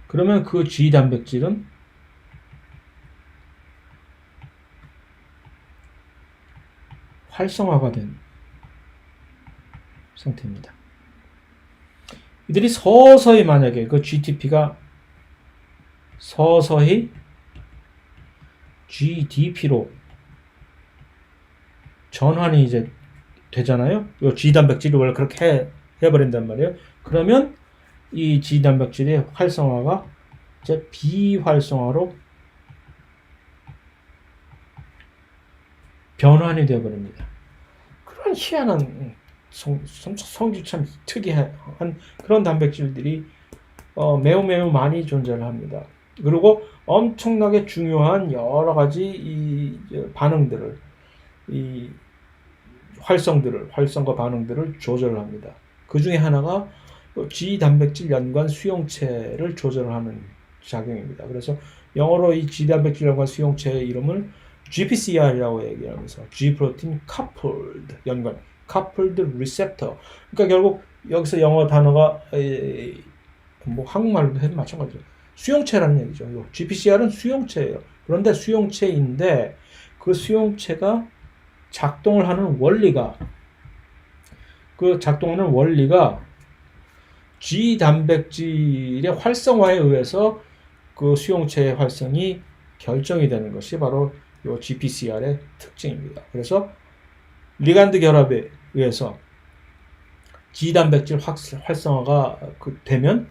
그러면 그 G단백질은 활성화가 된 상태입니다. 이들이 서서히 만약에 그 GTP가 서서히 GDP로 전환이 이제 되잖아요. 이 G단백질이 원래 그렇게 해버린단 말이에요. 그러면 이 G단백질의 활성화가 이제 비활성화로 변환이 되어버립니다. 그런 희한한 성질 참 특이한 그런 단백질들이 매우 많이 존재를 합니다. 그리고 엄청나게 중요한 여러 가지 이 반응들을, 이 활성과 반응들을 조절을 합니다. 그 중에 하나가 G단백질 연관 수용체를 조절하는 작용입니다. 그래서 영어로 이 G단백질 연관 수용체의 이름을 GPCR이라고 얘기하면서 G 프로틴 coupled 연관, coupled receptor. 그러니까 결국 여기서 영어 단어가 뭐 한국말로도 해도 마찬가지죠. 수용체라는 얘기죠. GPCR은 수용체예요. 그런데 수용체인데 그 수용체가 작동을 하는 원리가, G단백질의 활성화에 의해서 그 수용체의 활성이 결정이 되는 것이 바로 이 GPCR의 특징입니다. 그래서 리간드 결합에 의해서 G단백질 활성화가 되면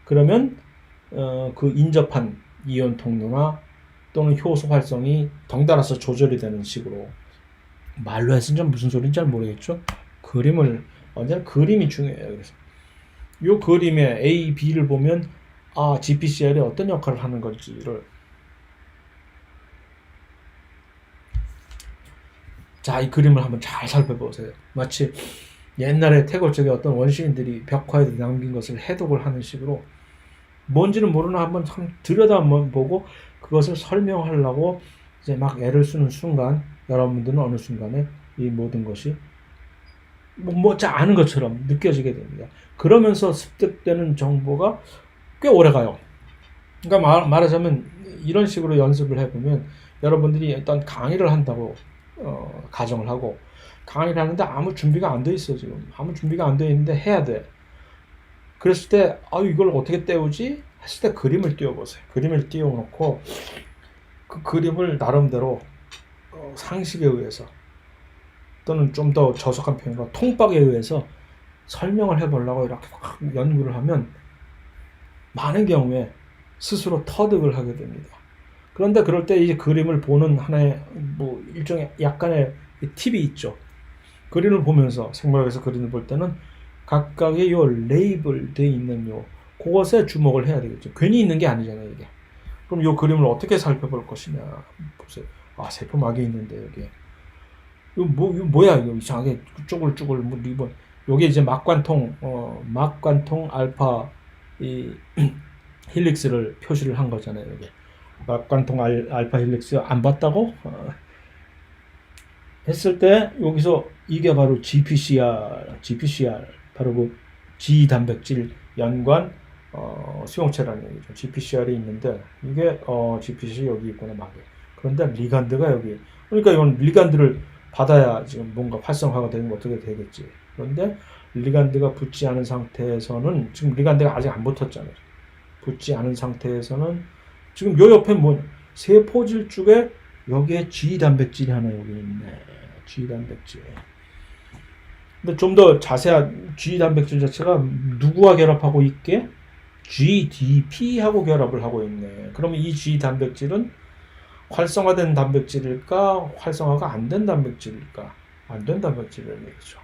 그러면 그 인접한 이온 통로나 또는 효소 활성이 덩달아서 조절이 되는 식으로, 말로 해서는 좀 무슨 소리인지 잘 모르겠죠. 언제나 그림이 중요해요. 그래서 이 그림의 A, B를 보면 GPCR이 어떤 역할을 하는 건지를, 자, 이 그림을 한번 잘 살펴보세요. 마치 옛날에 태고 쪽에 어떤 원시인들이 벽화에 남긴 것을 해독을 하는 식으로 뭔지는 모르나 한번 들여다보고 그것을 설명하려고 이제 막 애를 쓰는 순간 여러분들은 어느 순간에 이 모든 것이 아는 것처럼 느껴지게 됩니다. 그러면서 습득되는 정보가 꽤 오래 가요. 그러니까 말하자면 이런 식으로 연습을 해보면 여러분들이 일단 강의를 한다고 가정을 하고 강의를 하는데 아무 준비가 안 돼 있어. 지금 아무 준비가 안 돼 있는데 해야 돼. 그랬을 때 이걸 어떻게 때우지? 했을 때 그림을 띄워보세요. 그림을 띄워놓고 그 그림을 나름대로 상식에 의해서 또는 좀 더 저속한 표현으로 통박에 의해서 설명을 해보려고 이렇게 연구를 하면 많은 경우에 스스로 터득을 하게 됩니다. 그런데 그럴 때 이제 그림을 보는 하나의 일종의 약간의 팁이 있죠. 그림을 보면서 생물학에서 그림을 볼 때는 각각의 요 레이블 돼 있는 요 그것에 주목을 해야 되겠죠. 괜히 있는 게 아니잖아요, 이게. 그럼 요 그림을 어떻게 살펴볼 것이냐. 보세요. 아, 세포막이 있는데 여기에. 이거 뭐야, 이거 이상하게 쭈글쭈글 뭐 리본. 요게 이제 막관통 알파 이 힐릭스를 표시를 한 거잖아요, 여기. 막관통 알파 힐릭스 안 봤다고? 했을 때 여기서 이게 바로 GPCR 바로 그 G 단백질 연관 수용체라는 얘기죠. GPCR이 있는데 이게 GPCR이 여기 있구나 막에. 그런데 리간드가 여기. 그러니까 이건 리간드를 받아야 지금 뭔가 활성화가 되는 거 어떻게 되겠지. 그런데 리간드가 붙지 않은 상태에서는 지금 리간드가 아직 안 붙었잖아요. 붙지 않은 상태에서는 지금 요 옆에 뭐 세포질 쪽에 여기에 G 단백질이 하나 여기 있네. G 단백질. 근데 좀 더 자세한 G 단백질 자체가 누구와 결합하고 있게? GDP하고 결합을 하고 있네. 그러면 이 G 단백질은 활성화된 단백질일까? 활성화가 안 된 단백질일까? 안 된 단백질이라는 얘기죠.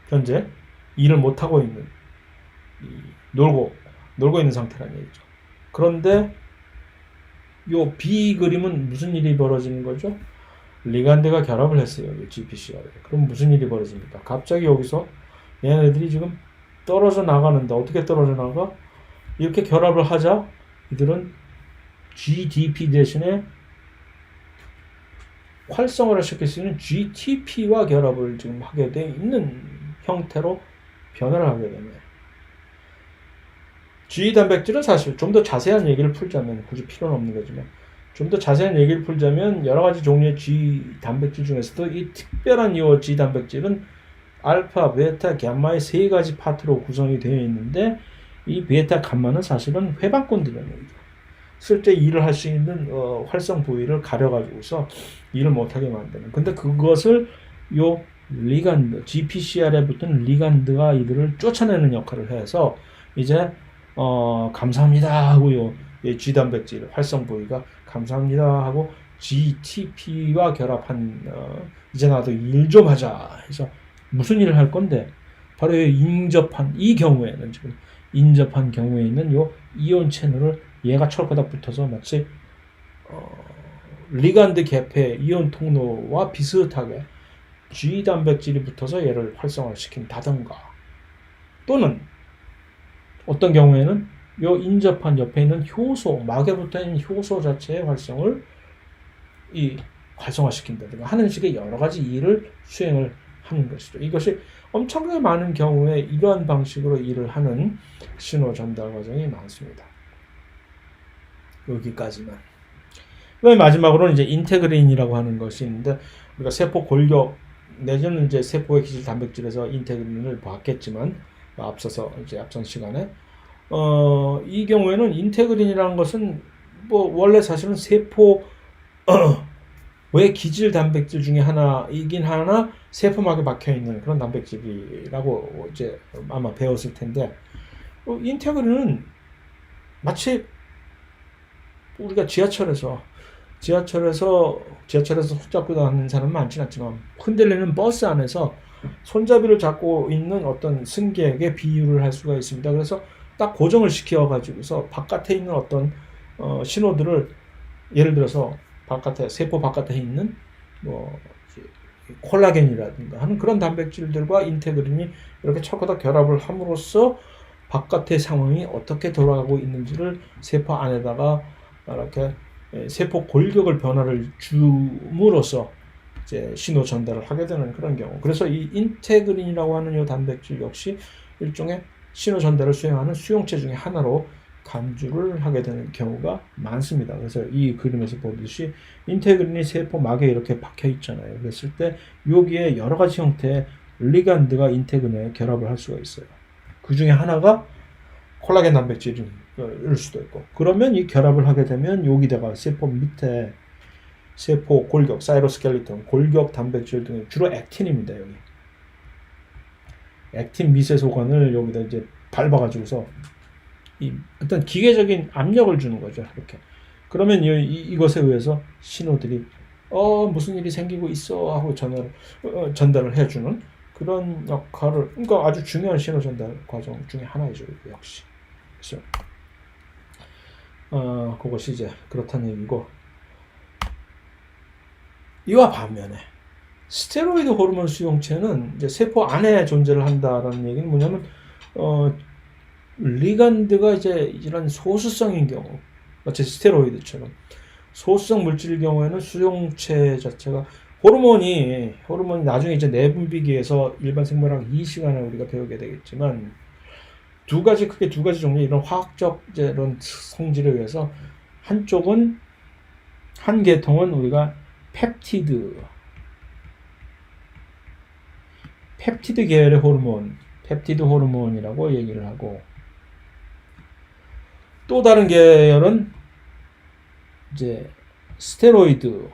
현재 일을 못하고 있는, 놀고 있는 상태라는 얘기죠. 그런데 요 B 그림은 무슨 일이 벌어지는 거죠? 리간드가 결합을 했어요. GPCR에. 그럼 무슨 일이 벌어집니까? 갑자기 여기서 얘네들이 지금 떨어져 나가는데 어떻게 떨어져 나가? 이렇게 결합을 하자 이들은 GDP 대신에 활성화를 시킬 수 있는 GTP와 결합을 지금 하게 돼 있는 형태로 변화를 하게 되네요. G 단백질은 사실 좀 더 자세한 얘기를 풀자면 굳이 필요는 없는 거지만 좀 더 자세한 얘기를 풀자면 여러 가지 종류의 G 단백질 중에서도 이 특별한 이 G 단백질은 알파, 베타, 감마의 세 가지 파트로 구성이 되어 있는데 이 베타, 감마는 사실은 회방꾼들이라는 얘기죠. 실제 일을 할 수 있는 활성 부위를 가려가지고서 일을 못하게 만드는. 근데 그것을 요 리간드, GPCR에 붙은 리간드가 이들을 쫓아내는 역할을 해서 이제 감사합니다 하고요. G 단백질 활성 부위가 감사합니다 하고 GTP와 결합한 이제 나도 일 좀 하자 해서 무슨 일을 할 건데 바로 인접한 이 경우에는 지금 인접한 경우에 있는 요 이온 채널을 얘가 철거다 붙어서 마치 리간드 개폐 이온 통로와 비슷하게 G 단백질이 붙어서 얘를 활성화시킨다던가 또는 어떤 경우에는 요 인접한 옆에 있는 효소, 막에 붙어 있는 효소 자체의 활성을 활성화시킨다든가 하는 식의 여러 가지 일을 수행을 하는 것이죠. 이것이 엄청나게 많은 경우에 이러한 방식으로 일을 하는 신호 전달 과정이 많습니다. 여기까지만. 그다음에 마지막으로는 이제 인테그린이라고 하는 것이 있는데 우리가 세포 골격 내지는 이제 세포의 기질 단백질에서 인테그린을 봤겠지만 앞선 시간에 이 경우에는 인테그린이라는 것은 뭐 원래 사실은 세포 왜 기질 단백질 중에 하나이긴 하나 세포막에 박혀 있는 그런 단백질이라고 이제 아마 배웠을 텐데 인테그린은 마치 우리가 지하철에서 손잡고 다니는 사람은 많지는 않지만 흔들리는 버스 안에서 손잡이를 잡고 있는 어떤 승객의 비유를 할 수가 있습니다. 그래서 딱 고정을 시켜 가지고서 바깥에 있는 어떤 신호들을 예를 들어서 세포 바깥에 있는 뭐 콜라겐이라든가 하는 그런 단백질들과 인테그린이 이렇게 척하다 결합을 함으로써 바깥의 상황이 어떻게 돌아가고 있는지를 세포 안에다가 이렇게 세포 골격을 변화를 줌으로써 이제 신호 전달을 하게 되는 그런 경우. 그래서 이 인테그린이라고 하는 이 단백질 역시 일종의 신호 전달을 수행하는 수용체 중에 하나로 간주를 하게 되는 경우가 많습니다. 그래서 이 그림에서 보듯이 인테그린이 세포막에 이렇게 박혀 있잖아요. 그랬을 때 여기에 여러 가지 형태의 리간드가 인테그린에 결합을 할 수가 있어요. 그 중에 하나가 콜라겐 단백질일 수도 있고, 그러면 이 결합을 하게 되면 여기다가 세포 밑에 세포 골격, 사이로스켈리톤, 골격 단백질 등의 주로 액틴입니다. 여기 액틴 미세소관을 여기다 이제 밟아가지고서 어떤 기계적인 압력을 주는 거죠. 이렇게. 그러면 이것에 의해서 신호들이 무슨 일이 생기고 있어 하고 전달을 해주는 그런 역할을, 그러니까 아주 중요한 신호 전달 과정 중에 하나이죠, 역시. 그래서 그것이 이제 그렇다는 얘기고, 이와 반면에 스테로이드 호르몬 수용체는 이제 세포 안에 존재를 한다라는 얘기는 뭐냐면, 리간드가 이제 이런 소수성인 경우, 마치 스테로이드처럼 소수성 물질의 경우에는 수용체 자체가 호르몬이 나중에 이제 내분비기에서 일반 생물학 이 시간에 우리가 배우게 되겠지만, 크게 두 가지 종류의 이런 화학적 이런 성질에 의해서 한 계통은 우리가 펩티드 계열의 호르몬, 펩티드 호르몬이라고 얘기를 하고, 또 다른 계열은 이제 스테로이드.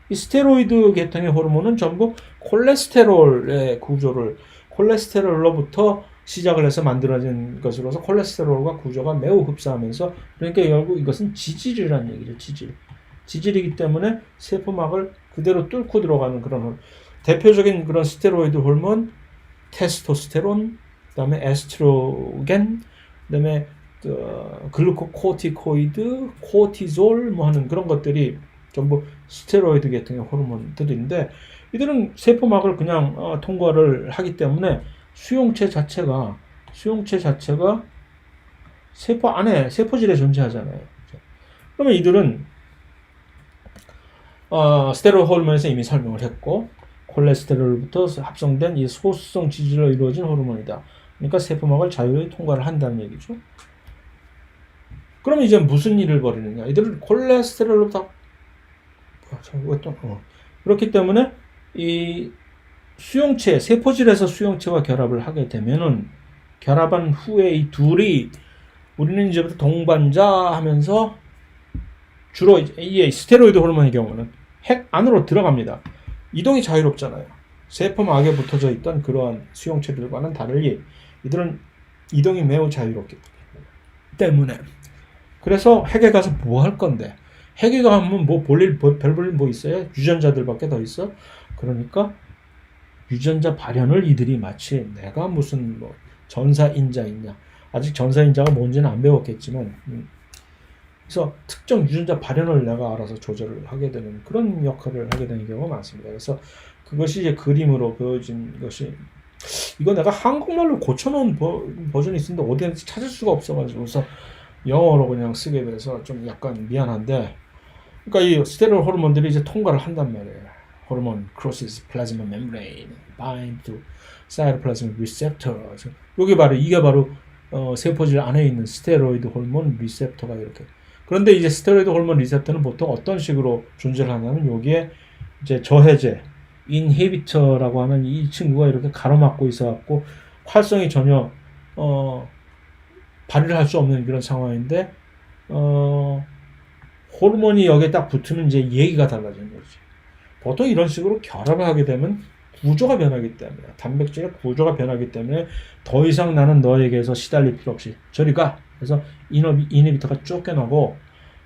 이 스테로이드 계통의 호르몬은 전부 콜레스테롤의 구조를, 콜레스테롤로부터 시작을 해서 만들어진 것으로서 콜레스테롤과 구조가 매우 흡사하면서, 그러니까 결국 이것은 지질이라는 얘기죠. 지질이기 때문에 세포막을 그대로 뚫고 들어가는 그런 대표적인 그런 스테로이드 호르몬, 테스토스테론, 그다음에 에스트로겐, 그다음에 글루코코티코이드, 코티졸 뭐 하는 그런 것들이 전부 스테로이드 계통의 호르몬들인데, 이들은 세포막을 그냥 통과를 하기 때문에 수용체 자체가 세포 안에 세포질에 존재하잖아요. 그러면 이들은 스테로이드 호르몬에서 이미 설명을 했고, 콜레스테롤부터 합성된 이 소수성 지질로 이루어진 호르몬이다. 그러니까 세포막을 자유로이 통과를 한다는 얘기죠. 그럼 이제 무슨 일을 벌이느냐? 이들은 콜레스테롤로부터 그렇기 때문에 이 수용체, 세포질에서 수용체와 결합을 하게 되면은, 결합한 후에 이 둘이 우리는 이제부터 동반자 하면서 주로 이 스테로이드 호르몬의 경우는 핵 안으로 들어갑니다. 이동이 자유롭잖아요. 세포막에 붙어져 있던 그러한 수용체들과는 달리 이들은 이동이 매우 자유롭기 때문에, 그래서 핵에 가서 뭐 할 건데, 핵에 가면 뭐 별 볼 일 뭐 있어요? 유전자들밖에 더 있어? 그러니까 유전자 발현을 이들이 마치 내가 무슨 뭐 전사인자있냐, 아직 전사인자가 뭔지는 안 배웠겠지만, 그래서 특정 유전자 발현을 내가 알아서 조절을 하게 되는 그런 역할을 하게 되는 경우가 많습니다. 그래서 그것이 이제 그림으로 보여진 것이, 이거 내가 한국말로 고쳐놓은 버전이 있는데 어디에서 찾을 수가 없어가지고서 영어로 그냥 쓰게 돼서 좀 약간 미안한데, 그러니까 이 스테로이드 호르몬들이 이제 통과를 한단 말이에요. 호르몬 crosses plasma membrane, bind to cytoplasmic receptor. 이게 바로 세포질 안에 있는 스테로이드 호르몬 리셉터가 이렇게. 그런데 이제 스테로이드 호르몬 리셉터는 보통 어떤 식으로 존재를 하냐면, 여기에 이제 저해제, 인히비터라고 하는 이 친구가 이렇게 가로막고 있어갖고 활성이 전혀 발휘를 할 수 없는 그런 상황인데, 호르몬이 여기에 딱 붙으면 이제 얘기가 달라지는 거지. 보통 이런 식으로 결합을 하게 되면 구조가 변하기 때문에, 단백질의 구조가 변하기 때문에 더 이상 나는 너에게서 시달릴 필요 없이 저리 가. 그래서 이니비터가 쫓겨나고,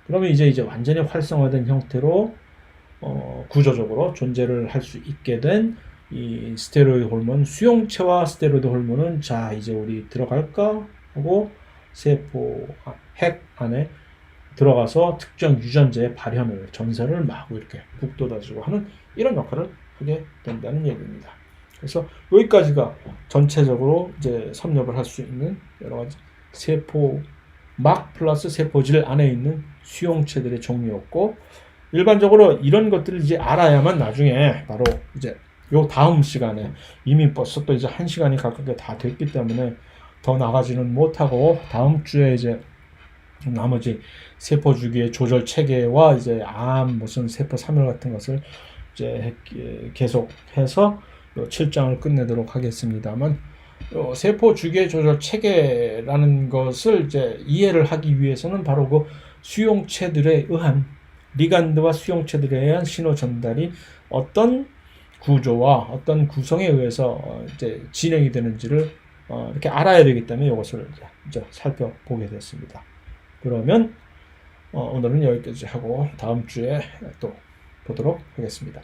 그러면 이제 완전히 활성화된 형태로 구조적으로 존재를 할 수 있게 된 이 스테로이드 호르몬, 수용체와 스테로이드 호르몬은 자 이제 우리 들어갈까 하고 세포 핵 안에 들어가서 특정 유전자의 발현을, 전선을 마구 이렇게 북돋아주고 하는 이런 역할을 하게 된다는 얘기입니다. 그래서 여기까지가 전체적으로 이제 섭렵을 할 수 있는 여러 가지 세포막 플러스 세포질 안에 있는 수용체들의 종류였고, 일반적으로 이런 것들을 이제 알아야만 나중에 바로 이제 요 다음 시간에, 이미 벌써 또 이제 1시간이 가깝게 다 됐기 때문에 더 나가지는 못하고, 다음 주에 이제 나머지 세포 주기의 조절 체계와 이제 무슨 세포 사멸 같은 것을 이제 계속해서 7장을 끝내도록 하겠습니다만, 세포 주기의 조절 체계라는 것을 이제 이해를 하기 위해서는 바로 그 수용체들에 의한, 리간드와 수용체들에 의한 신호 전달이 어떤 구조와 어떤 구성에 의해서 이제 진행이 되는지를 이렇게 알아야 되기 때문에 이것을 이제 살펴보게 됐습니다. 그러면 오늘은 여기까지 하고 다음 주에 또 보도록 하겠습니다.